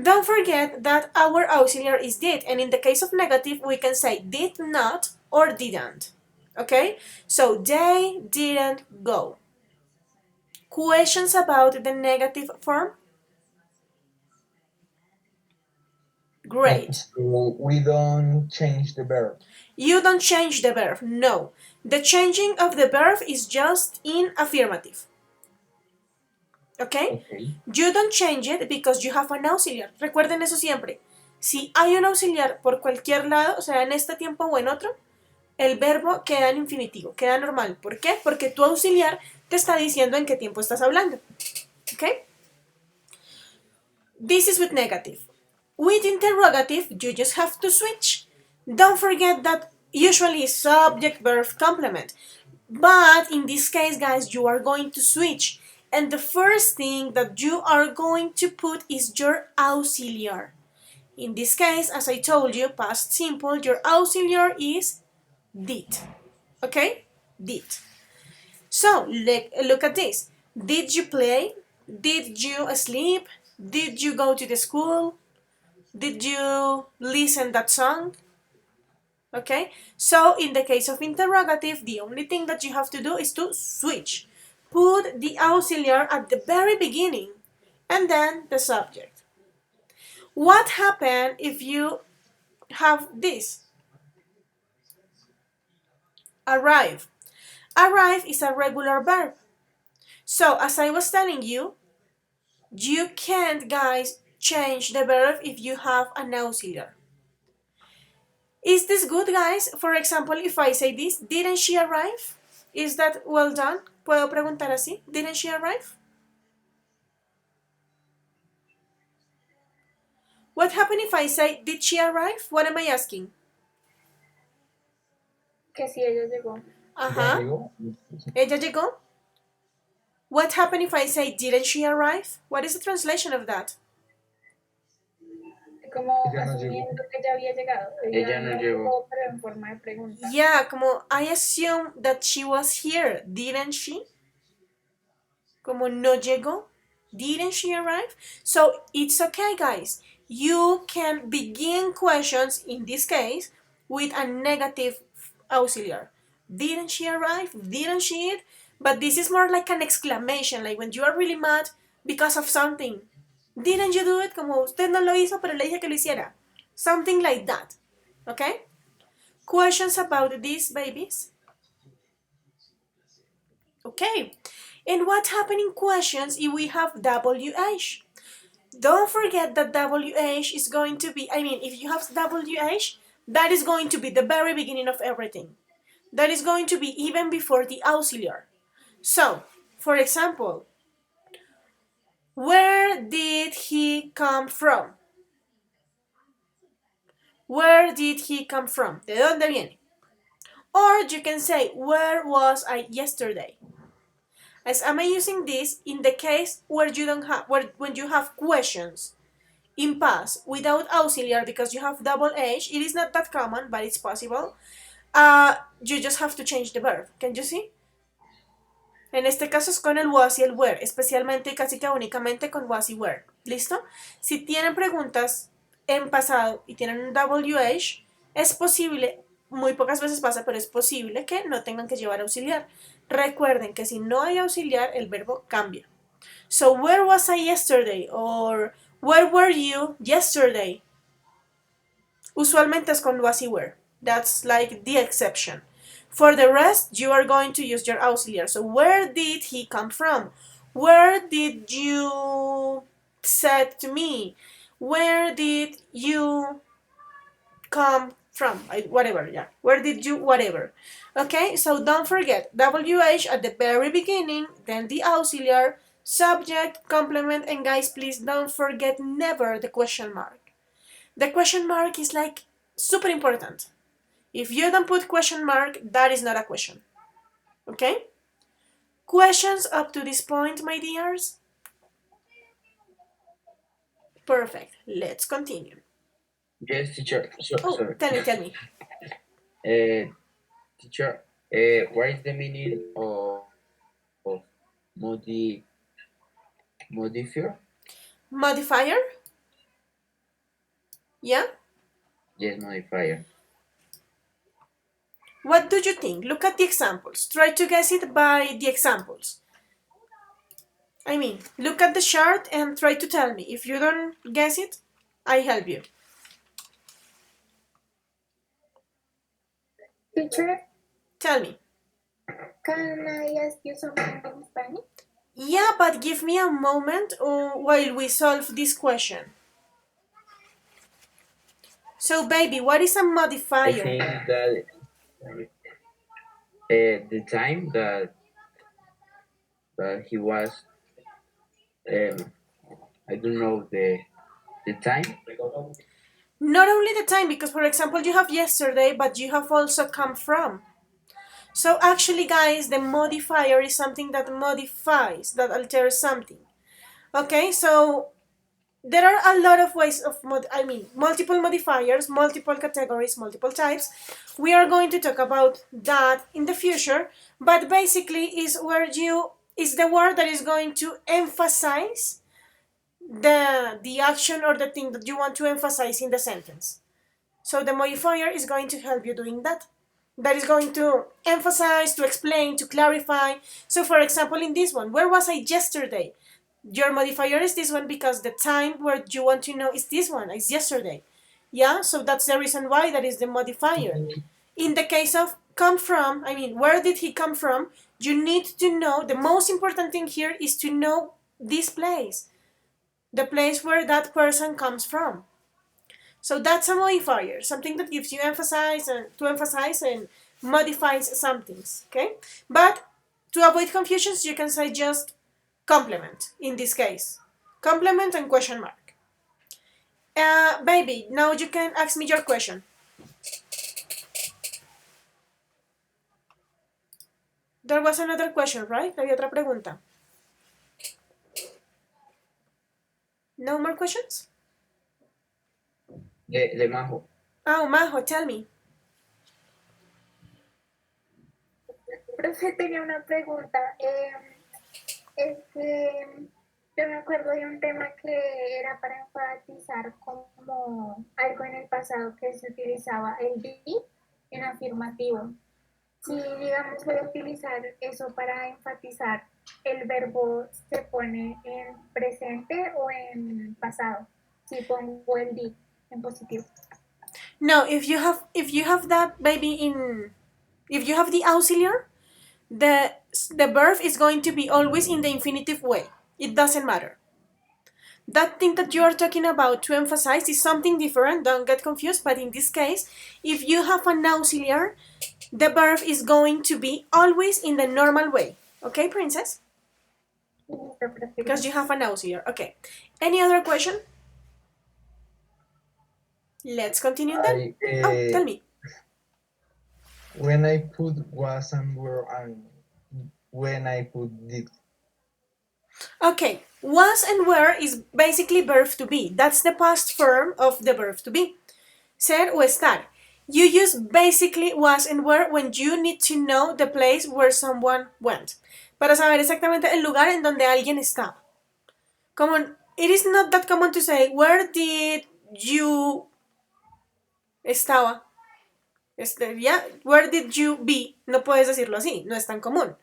Don't forget that our auxiliary is did, and in the case of negative, we can say did not or didn't. Okay? So they didn't go. Questions about the negative form? Great. So we don't change the verb. You don't change the verb, no. The changing of the verb is just in affirmative. Okay? You don't change it because you have an auxiliar. Recuerden eso siempre. Si hay un auxiliar por cualquier lado, o sea, en este tiempo o en otro, el verbo queda en infinitivo, queda normal. ¿Por qué? Porque tu auxiliar te está diciendo en qué tiempo estás hablando. Okay? This is with negative. With interrogative, you just have to switch. Don't forget that usually subject, verb, complement. But in this case, guys, you are going to switch. And the first thing that you are going to put is your auxiliary. In this case, as I told you, past simple, your auxiliary is did. Okay? Did. So, look at this. Did you play? Did you sleep? Did you go to the school? Did you listen that song? Okay? So, in the case of interrogative, the only thing that you have to do is to switch. Put the auxiliary at the very beginning and then the subject. What happens if you have this? Arrive. Arrive is a regular verb. So, as I was telling you, You can't, guys, change the verb if you have an auxiliary. Is this good, guys? For example, if I say this, didn't she arrive? Is that well done? ¿Puedo preguntar así? Didn't she arrive? What happened if I say, did she arrive? What am I asking? Que si ella llegó. Ajá. llegó? ¿Ella llegó? What happened if I say, didn't she arrive? What is the translation of that? Como Ella no asumiendo que ya había llegado. Ella no llegó. Pero en forma de pregunta. Yeah, como I assume that she was here, didn't she? Como no llegó, didn't she arrive? So it's okay, guys. You can begin questions in this case with a negative auxiliary. Didn't she arrive? Didn't she eat? But this is more like an exclamation, like when you are really mad because of something. Didn't you do it? Como usted no lo hizo, pero le dije que lo hiciera. Something like that. Okay? Questions about these babies? Okay. And what happens in questions if we have WH? Don't forget that WH is going to be, if you have WH, that is going to be the very beginning of everything. That is going to be even before the auxiliary. So, for example, where did he come from? Where did he come from? ¿De dónde viene? Or you can say, where was I yesterday? As am I using this in the case where you don't have when you have questions in past without auxiliary because you have double H. It is not that common, but it's possible. You just have to change the verb. Can you see? En este caso es con el was y el were, especialmente y casi que únicamente con was y were. ¿Listo? Si tienen preguntas en pasado y tienen un WH, es posible, muy pocas veces pasa, pero es posible que no tengan que llevar auxiliar. Recuerden que si no hay auxiliar, el verbo cambia. So, where was I yesterday? Or, where were you yesterday? Usualmente es con was y were. That's like the exception. For the rest, you are going to use your auxiliary. So, where did he come from? Where did you said to me? Where did you come from? Whatever, yeah. Where did you, whatever. Okay, so don't forget, WH at the very beginning, then the auxiliary, subject, complement, and guys, please don't forget never the question mark. The question mark is like super important. If you don't put question mark, that is not a question. Okay? Questions up to this point, my dears? Perfect. Let's continue. Yes, teacher. Oh, Sorry. tell me. Teacher, what is the meaning of modifier? Modifier? Yeah? Yes, modifier. What do you think? Look at the examples. Try to guess it by the examples. Look at the chart and try to tell me. If you don't guess it, I help you. Teacher, Tell me. can I ask you something in Spanish? Yeah, but give me a moment while we solve this question. So, baby, what is a I modifier? think that the time that he was, I don't know the time. Not only the time, because for example, you have yesterday, but you have also come from. So actually, guys, the modifier is something that modifies, that alters something. Okay, so there are a lot of ways of, multiple modifiers, multiple categories, multiple types. We are going to talk about that in the future, but basically is the word that is going to emphasize the action or the thing that you want to emphasize in the sentence. So the modifier is going to help you doing that. That is going to emphasize, to explain, to clarify. So for example, in this one, where was I yesterday? Your modifier is this one because the time where you want to know is this one, is yesterday. Yeah, so that's the reason why that is the modifier. In the case of come from, where did he come from? You need to know, the most important thing here is to know this place. the place where that person comes from. So that's a modifier, something that gives you emphasize and to emphasize and modifies some things. Okay, but to avoid confusions, you can say just complement in this case, complement and question mark. Baby, now you can ask me your question. There was another question, right? Había otra pregunta. No more questions? De Majo. Oh, Majo, tell me. Profe, tenía una pregunta. Es que yo me acuerdo de un tema que era para enfatizar como algo en el pasado que se utilizaba el be en afirmativo. Si, digamos, voy a utilizar eso para enfatizar, ¿el verbo se pone en presente o en pasado? Si pongo el be en positivo. No, if you have that baby in, if you have the auxiliary, the verb is going to be always in the infinitive way. It doesn't matter. That thing that you are talking about to emphasize is something different. Don't get confused. But in this case, if you have an auxiliary, the verb is going to be always in the normal way. Okay, princess? Because you have an auxiliary. Okay. Any other question? Let's continue then. Tell me. When I put was and were and when I put did. Okay, was and were is basically verb to be. That's the past form of the verb to be. Ser o estar. You use basically was and were when you need to know the place where someone went. Para saber exactamente el lugar en donde alguien estaba. Como, it is not that common to say, where did you estaba? Where did you be? No puedes decirlo así, no es tan común.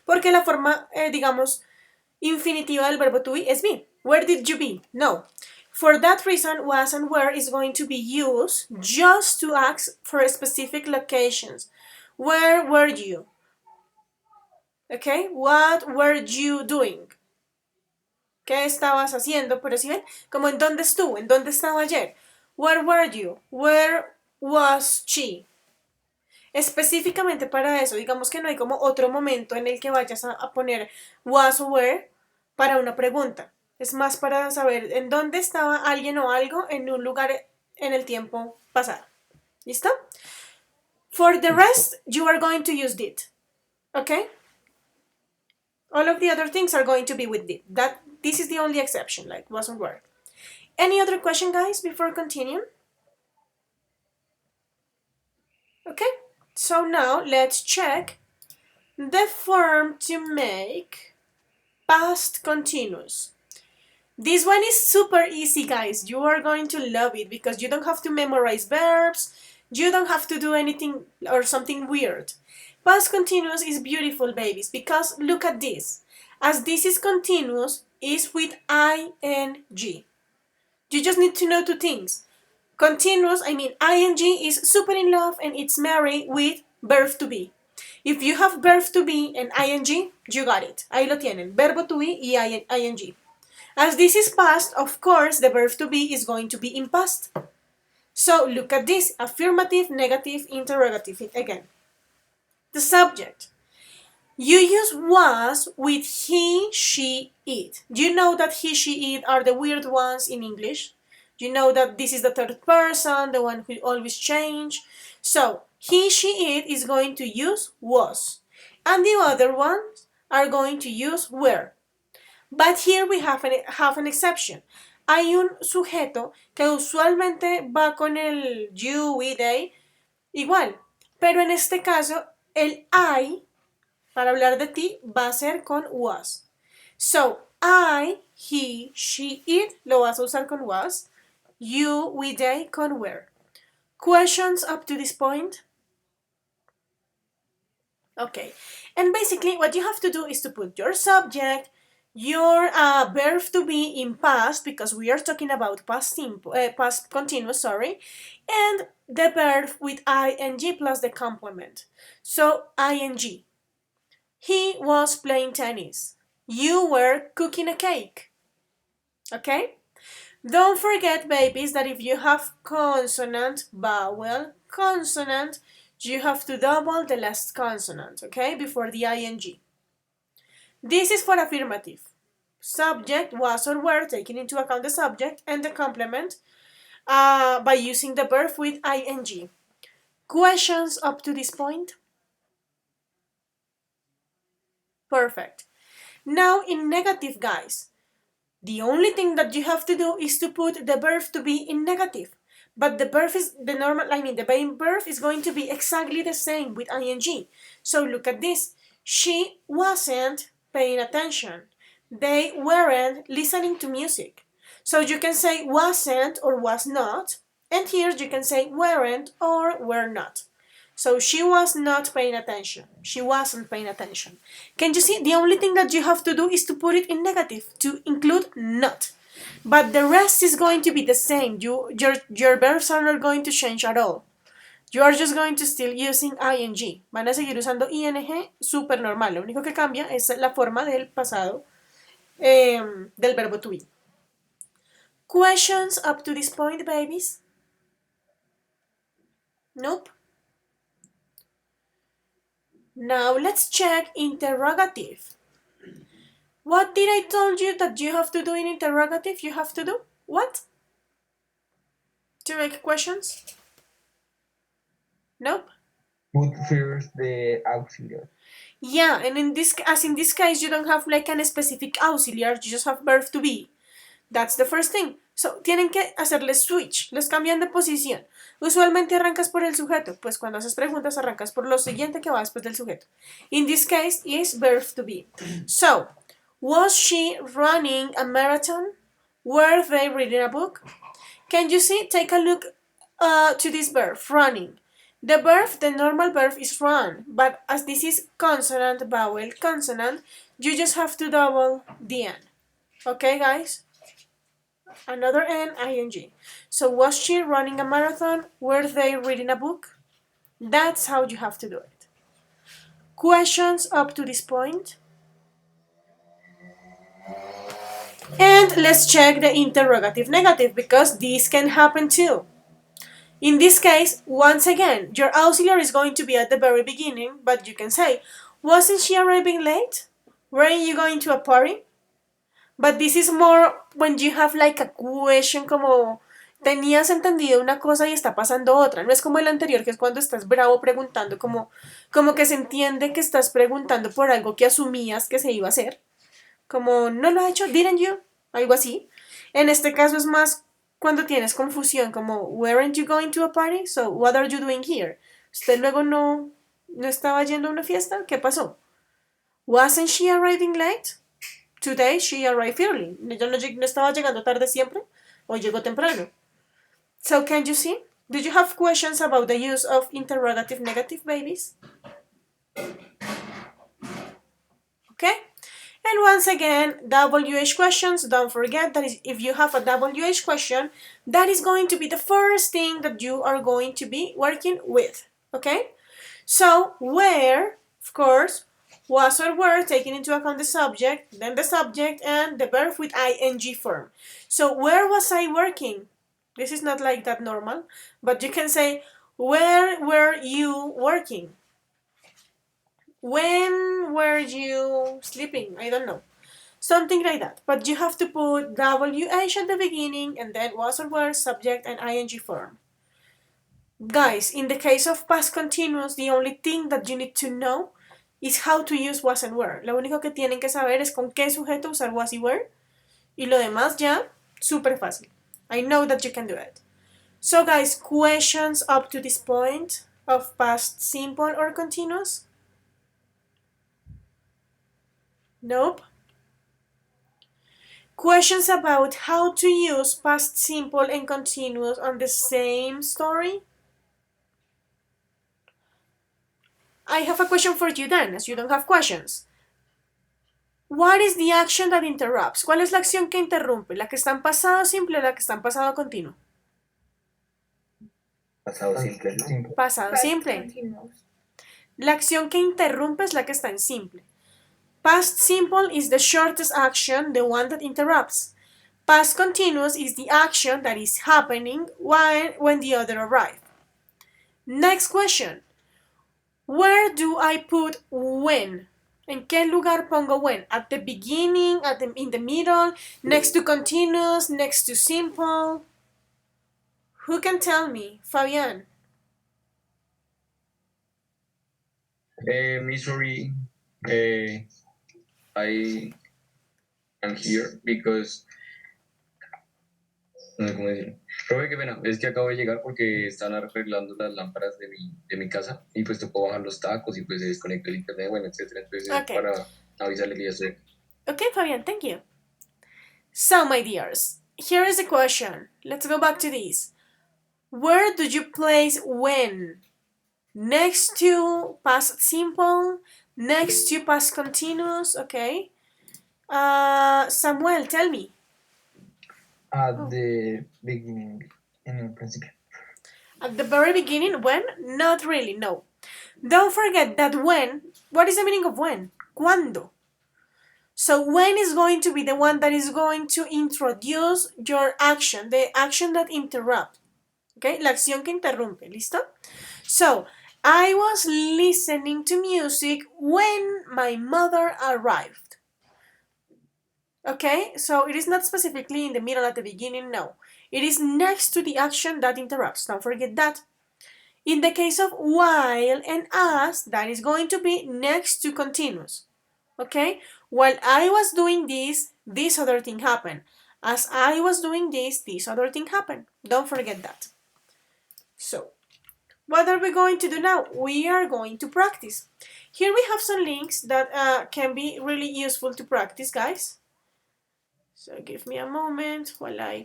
Porque la forma, digamos, infinitiva del verbo to be es be. Where did you be? No. For that reason, was and where is going to be used just to ask for specific locations. Where were you? Okay, what were you doing? ¿Qué estabas haciendo? Pero si ven, como en dónde estuvo, en dónde estaba ayer. Where were you? Where was she? Específicamente para eso, digamos que no hay como otro momento en el que vayas a poner was o were para una pregunta. Es más para saber en dónde estaba alguien o algo en un lugar en el tiempo pasado. ¿Listo? For the rest, you are going to use did. Okay? All of the other things are going to be with did. This is the only exception, like was and were. Any other question, guys, before continuing? Okay, so now let's check the form to make past continuous. This one is super easy, guys. You are going to love it because you don't have to memorize verbs. You don't have to do anything or something weird. Past continuous is beautiful, babies, because look at this. As this is continuous, is with ing. You just need to know two things. Continuous, I mean ing is super in love and it's married with verb to be. If you have verb to be and ing, you got it. Ahí lo tienen. Verbo to be y ing. As this is past, of course, the verb to be is going to be in past. So look at this. Affirmative, negative, interrogative again. The subject. You use was with he, she, it. You know that he, she, it are the weird ones in English. You know that this is the third person, the one who always change. So he, she, it is going to use was. And the other ones are going to use were. But here we have an exception. Hay un sujeto que usualmente va con el you, we, they, igual. Pero en este caso, el I, para hablar de ti, va a ser con was. So, I, he, she, it, lo vas a usar con was. You, we, they, con were. Questions up to this point? Okay. And basically, what you have to do is to put your subject, your verb to be in past, because we are talking about past continuous, and the verb with ing plus the complement. So, ing. He was playing tennis. You were cooking a cake. Okay? Don't forget, babies, that if you have consonant, vowel, consonant, you have to double the last consonant, okay, before the ing. This is for affirmative. Subject, was or were, taking into account the subject, and the complement by using the verb with ing. Questions up to this point? Perfect. Now in negative, guys, the only thing that you have to do is to put the verb to be in negative. But the verb is the normal, the main verb is going to be exactly the same with ing. So look at this. She wasn't paying attention. They weren't listening to music. So you can say wasn't or was not. And here you can say weren't or were not. So she was not paying attention. She wasn't paying attention. Can you see? The only thing that you have to do is to put it in negative, to include not. But the rest is going to be the same. Your verbs are not going to change at all. You are just going to still using ing. Van a seguir usando ing súper normal. Lo único que cambia es la forma del pasado del verbo to be. Questions up to this point, babies? Nope. Now let's check interrogative. What did I told you that you have to do in interrogative? You have to do what? To make questions? Nope. Put first the auxiliary. Yeah, and in this case, you don't have like a specific auxiliary. You just have verb to be. That's the first thing. So, tienen que hacerle switch. Les cambian de posición. Usualmente arrancas por el sujeto. Pues cuando haces preguntas arrancas por lo siguiente que va después del sujeto. In this case, is verb to be. So, was she running a marathon? Were they reading a book? Can you see? Take a look to this verb, running. The verb, the normal verb is run, but as this is consonant, vowel, consonant, you just have to double the N. Okay, guys? Another N, ing. So was she running a marathon? Were they reading a book? That's how you have to do it. Questions up to this point? And let's check the interrogative negative because this can happen too. In this case, once again, your auxiliary is going to be at the very beginning, but you can say, wasn't she arriving late? Weren't you going to a party? But this is more when you have like a question como, tenías entendido una cosa y está pasando otra. No es como el anterior, que es cuando estás bravo preguntando, como que se entiende que estás preguntando por algo que asumías que se iba a hacer. Como, ¿no lo ha hecho? ¿Didn't you? Algo así. En este caso es más cuando tienes confusión, como, weren't you going to a party? So, what are you doing here? ¿Usted luego no estaba yendo a una fiesta? ¿Qué pasó? Wasn't she arriving late? Today she arrived early. ¿Yo no estaba llegando tarde siempre? ¿O llegó temprano? So, can you see? Do you have questions about the use of interrogative negative, babies? Okay? And once again, WH questions, don't forget that if you have a WH question, that is going to be the first thing that you are going to be working with, okay? So, where, of course, was or were, taking into account the subject, then the subject, and the verb with ing form. So, where was I working? This is not like that normal, but you can say, where were you working? When were you sleeping? I don't know. Something like that. But you have to put WH at the beginning and then was or were, subject, and ing form. Guys, in the case of past continuous, the only thing that you need to know is how to use was and were. Lo único que tienen que saber es con qué sujeto usar was y were. Y lo demás ya, súper fácil. I know that you can do it. So guys, questions up to this point of past simple or continuous? Nope. Questions about how to use past simple and continuous on the same story? I have a question for you then, as you don't have questions. What is the action that interrupts? ¿Cuál es la acción que interrumpe? ¿La que está en pasado simple o la que está en pasado continuo? Pasado simple, ¿no? Pasado simple. Continuous. La acción que interrumpe es la que está en simple. Past simple is the shortest action, the one that interrupts. Past continuous is the action that is happening when the other arrives. Next question. Where do I put when? ¿En qué lugar pongo when? At the beginning, in the middle, next to continuous, next to simple? Who can tell me? Fabian. Sorry, I am here because no sé cómo decirlo. Profe, qué pena, es que acabo de llegar porque están arreglando las lámparas de mi casa y pues tocó bajar los tacos y pues se desconectó el internet, bueno, etcétera. Entonces, Okay. para avisarle que ya estoy aquí. Okay, Fabian, thank you. So, my dears, here is the question. Let's go back to this. Where do you place when? Next to past simple, next to past continuous, okay? Samuel, tell me. At the beginning, en el principio. At the very beginning, when? Not really, no. Don't forget that when, what is the meaning of when? ¿Cuándo? So when is going to be the one that is going to introduce your action, the action that interrupts. Okay, la acción que interrumpe, ¿listo? So, I was listening to music when my mother arrived. Okay, so it is not specifically in the middle at the beginning, no. It is next to the action that interrupts, don't forget that. In the case of while and as, that is going to be next to continuous. Okay, while I was doing this other thing happened. As I was doing this other thing happened. Don't forget that. So, what are we going to do now? We are going to practice. Here we have some links that can be really useful to practice, guys. So give me a moment while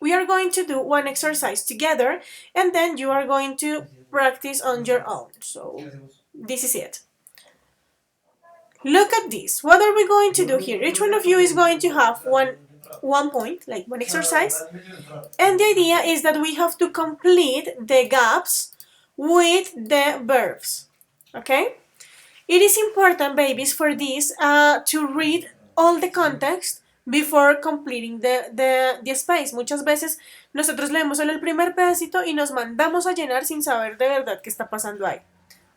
we are going to do one exercise together and then you are going to practice on your own. So this is it. Look at this. What are we going to do here? Each one of you is going to have one point, like one exercise. And the idea is that we have to complete the gaps with the verbs. Okay? It is important, babies, for this to read all the context before completing the space. Muchas veces nosotros leemos solo el primer pedacito y nos mandamos a llenar sin saber de verdad qué está pasando ahí.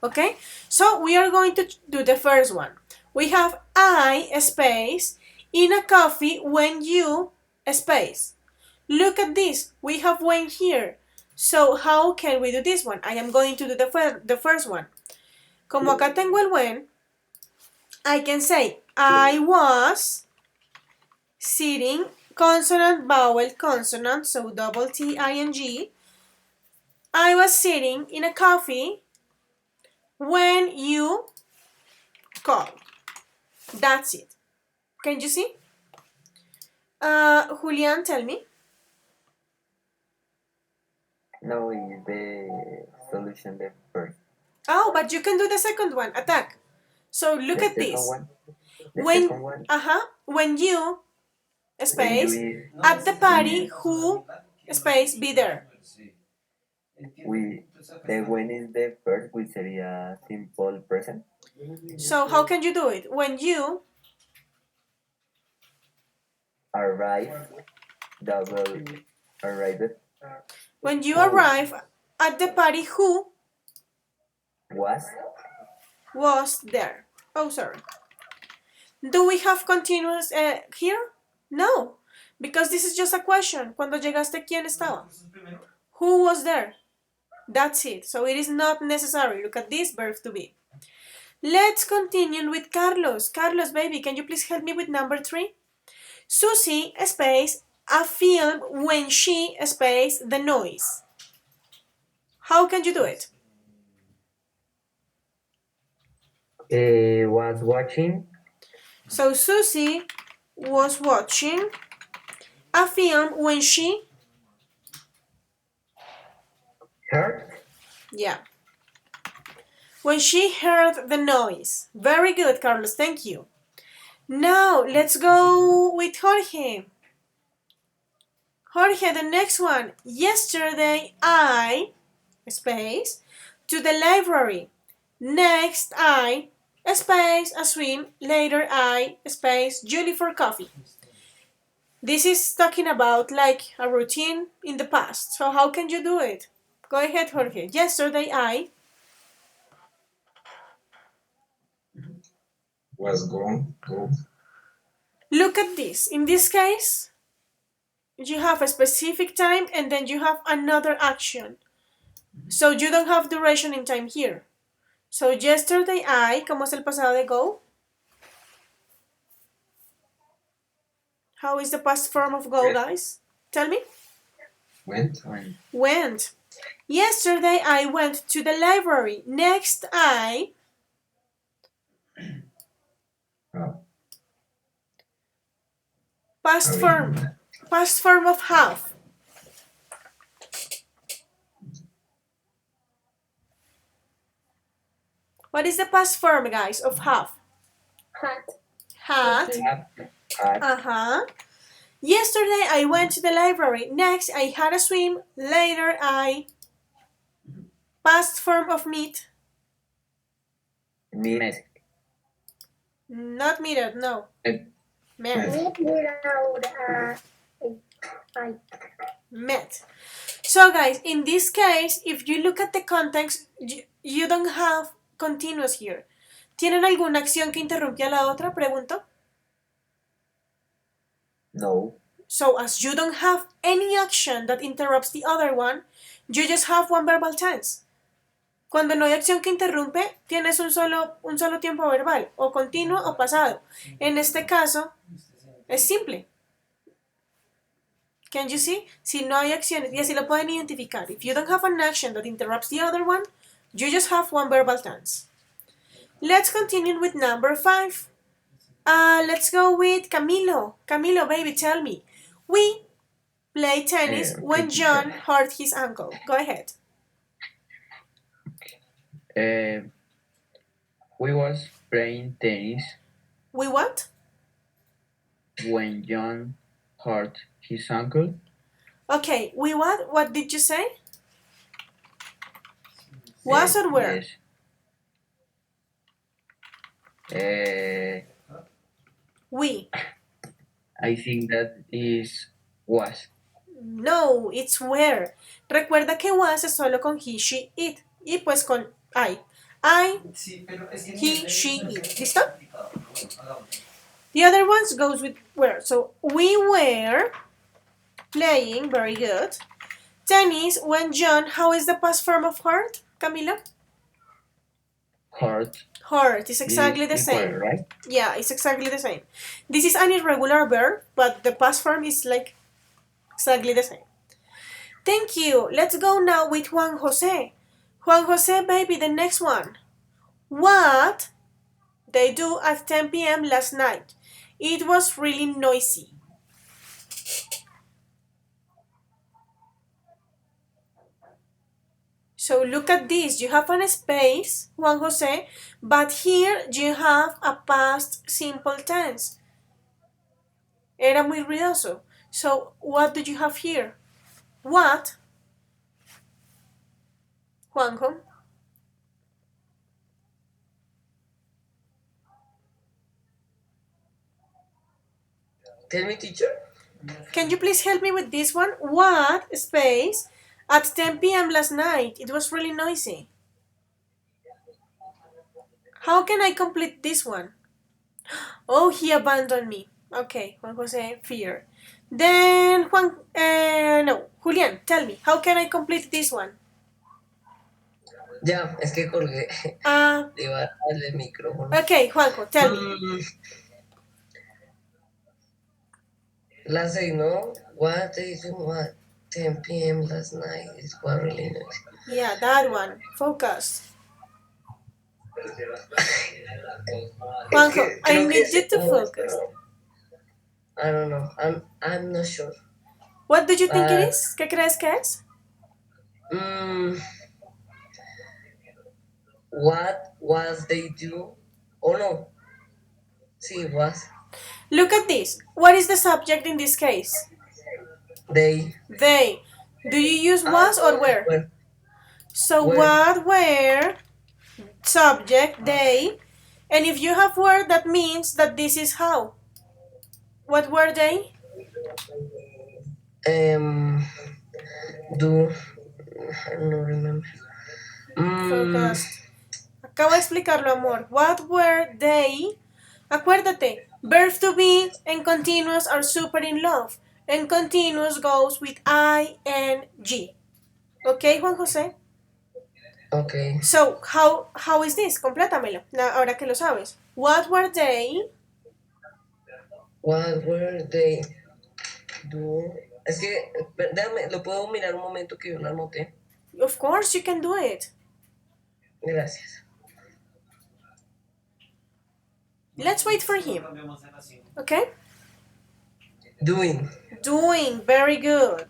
Okay? So we are going to do the first one. We have I space in a coffee when you space. Look at this. We have when here. So how can we do this one? I am going to do the first one. Como acá tengo el when, I can say I was sitting, consonant, vowel, consonant, so double T-I-N-G. I was sitting in a coffee when you called. That's it. Can you see? Julian, tell me. No, is the solution the first. Oh, but you can do the second one. Attack. So look The at second this. one. The second one. When you space When you at the party, who space be there. the when is the first, which sería simple present. So how can you do it? When you Arrive, double arrived, when you arrive at the party, who was there? Oh, sorry. Do we have continuous here? No, because this is just a question. Cuando llegaste, ¿quién estaba? Who was there? That's it. So it is not necessary. Look at this verb to be. Let's continue with Carlos. Carlos, baby, can you please help me with number 3? Susie space a film when she space the noise. How can you do it? Was watching. So Susie was watching a film when she Heard. Yeah. When she heard the noise. Very good, Carlos. Thank you. Now, let's go with Jorge. Jorge, the next one. Yesterday, I, space, to the library. Next, I, space, a swim. Later, I, space, Julie for coffee. This is talking about like a routine in the past. So how can you do it? Go ahead, Jorge. Yesterday I Was gone. Go. look at this. In this case, you have a specific time and then you have another action. So you don't have duration in time here. So yesterday I, ¿cómo es el pasado de go? How is the past form of go, guys? Tell me. Went. Went. Yesterday I went to the library. Next I past form. Past form of have. What is the past form, guys, of have? Hat. Had. Had. Yesterday I went to the library. Next I had a swim. Later I past form of meet. Met. Not meted, no. Met. Met. Meet without I. Met. So guys, in this case, if you look at the context, you don't have continuous here. ¿Tienen alguna acción que interrumpe a la otra? Pregunto. No. So as you don't have any action that interrupts the other one, you just have one verbal tense. Cuando no hay acción que interrumpe, tienes un solo tiempo verbal, o continuo o pasado. En este caso, es simple. Can you see? Si no hay acciones, y así lo pueden identificar. If you don't have an action that interrupts the other one, you just have one verbal tense. Let's continue with number 5. Let's go with Camilo. Camilo, baby, tell me. We play tennis when John hurt his ankle. Go ahead. We was playing tennis We what? when John hurt his ankle. Okay, we what? What did you say? Was or were? Yes. We. I think that is was. No, it's were. Recuerda que was es solo con he, she, it. Y pues con I. I, he, she, it. ¿Listo? The other ones goes with were. So we were playing, very good. Tennis when John, how is the past form of hurt, Camilo? Hurt. Hurt is exactly the same. Right? Yeah, it's exactly the same. This is an irregular verb, but the past form is like exactly the same. Thank you. Let's go now with Juan Jose. Juan Jose, baby, the next one. What they do at 10 p.m. last night? It was really noisy. So look at this. You have a space, Juan Jose, but here you have a past simple tense. Era muy ruidoso. So what do you have here? What? Juanjo? Tell me, teacher. Can you please help me with this one? What space at 10 p.m. last night? It was really noisy. How can I complete this one? Oh, he abandoned me. Okay, Juan Jose, fear. Then Julián, tell me, how can I complete this one? Ya, es que colgué. Le iba a darle el micrófono. Okay, Juanjo, tell me. Last night, no? What they do at 10 p.m. last night is what really nice. Yeah, that one. Focus. Juanjo, I need you to focus. I don't know. I'm not sure. What do you think it is? ¿Qué crees que es? What was they do? Oh no. Sí, was. Look at this. What is the subject in this case? They. They. Do you use was or were? So Were. what were, subject, they, and if you have were, that means that this is how. What were they? Do I don't remember. Focused. Acabo de explicarlo, amor. What were they? Acuérdate, verb to be and continuous are super in love. And continuous goes with ing. Okay, Juan José? Okay. So, how is this? Complétamelo, ahora que lo sabes. What were they? What were they do? Es que, déjame, lo puedo mirar un momento que yo lo anoté. Of course, you can do it. Gracias. Let's wait for him. Okay? Doing. Doing, very good.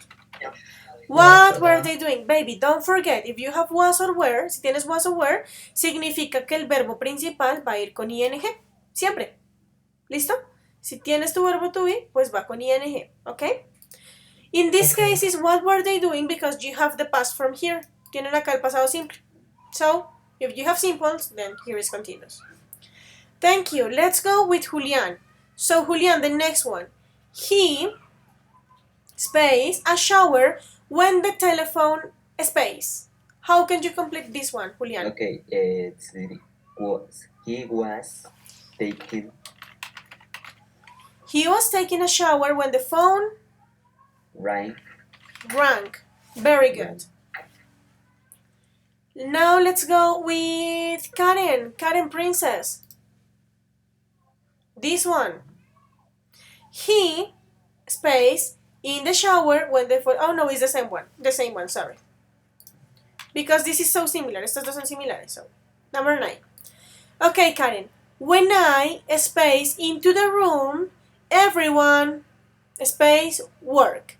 What were they doing? Baby, don't forget, if you have was or were, si tienes was or were, significa que el verbo principal va a ir con ing. Siempre. ¿Listo? Si tienes tu verbo to be, pues va con ing. ¿Ok? In this case is what were they doing because you have the past from here. Tienen acá el pasado simple. So, if you have simples, then here is continuous. Thank you. Let's go with Julian. So, Julian, the next one. He, space, a shower when the telephone, space. How can you complete this one, Julian? Okay, he was taking a shower when the phone rang. rang. Very good. Now let's go with Karen. Karen Princess. This one. He, space, in the shower when the phone... Oh, no, it's the same one. The same one, sorry. Because this is so similar. Estos dos son similares. So, number 9. Okay, Karen. When I, space, into the room, everyone, space, work.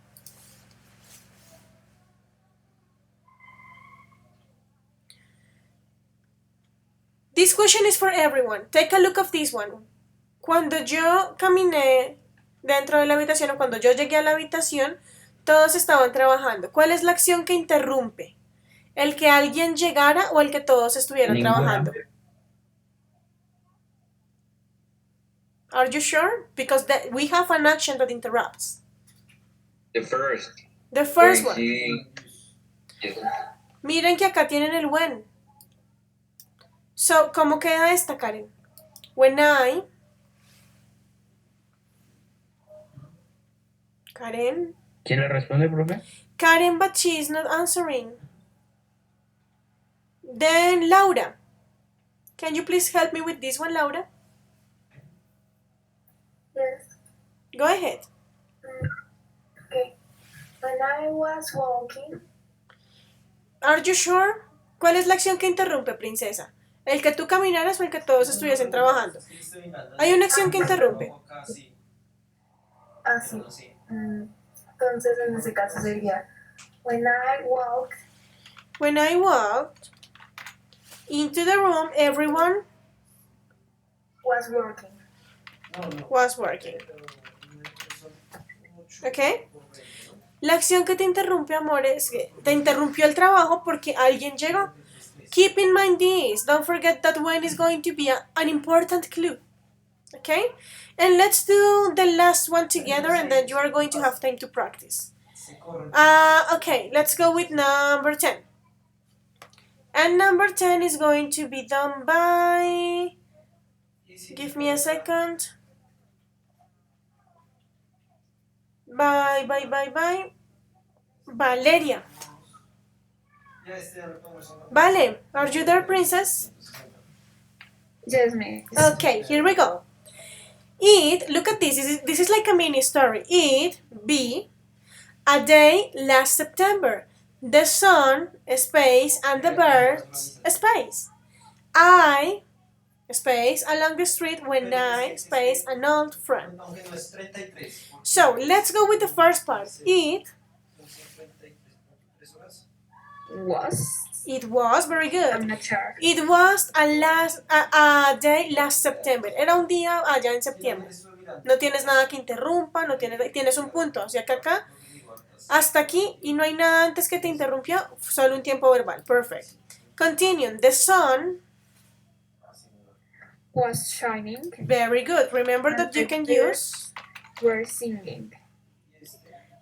This question is for everyone. Take a look of this one. Cuando yo caminé dentro de la habitación o cuando yo llegué a la habitación, todos estaban trabajando. ¿Cuál es la acción que interrumpe? ¿El que alguien llegara o el que todos estuvieran trabajando? Are you sure? Because we have an action that interrupts. The first. The first When one. Yes. Miren que acá tienen el when. So, ¿cómo queda esta, Karen? When I... Karen? ¿Quién le responde, profe? Karen, but she is not answering. Then Laura. Can you please help me with this one, Laura? Yes. Go ahead. Okay. When I was walking. Are you sure? ¿Cuál es la acción que interrumpe, princesa? ¿El que tú caminaras o el que todos estuviesen trabajando? Hay una acción que interrumpe. Así. Entonces, en ese caso sería when I walked. When I walked into the room, everyone Was working. was working. ¿Ok? La acción que te interrumpe, amor, es que te interrumpió el trabajo porque alguien llegó. Keep in mind this. Don't forget that when is going to be an important clue. Okay? And let's do the last one together and then you are going to have time to practice. Okay, let's go with number 10. And number 10 is going to be done by... Give me a second. By Valeria. Vale, are you there, princess? Yes, miss. Okay, here we go. It, look at this. This is like a mini story. It be a day last September. The sun, space, and the birds, space. I, space, along the street when I, space, an old friend. So, let's go with the first part. It was very good. I'm not sure. It was a day last September. Era un día allá en septiembre. No tienes nada que interrumpa, no tienes un punto. O sea que acá, hasta aquí, y no hay nada antes que te interrumpió, solo un tiempo verbal. Perfect. Continue. The sun Was shining. very good. Remember that you can use... Were singing.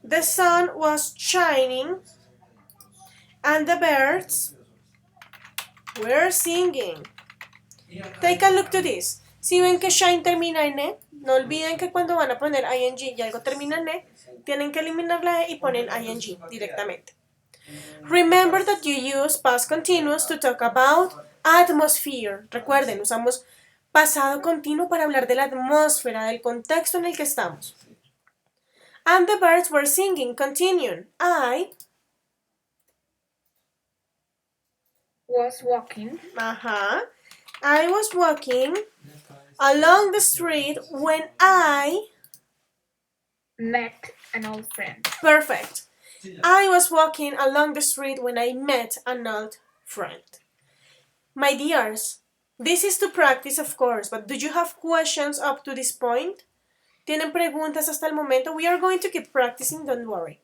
The sun was shining and the birds were singing. Take a look to this. Si ven que shine termina en E, no olviden que cuando van a poner ing y algo termina en E, tienen que eliminar la E y ponen ing directamente. Remember that you use past continuous to talk about atmosphere. Recuerden, usamos pasado continuo para hablar de la atmósfera, del contexto en el que estamos. And the birds were singing. Continue. I Was walking I was walking along the street when I... met an old friend. Perfect. I was walking along the street when I met an old friend. My dears, this is to practice, of course, but do you have questions up to this point? ¿Tienen preguntas hasta el momento? We are going to keep practicing, don't worry.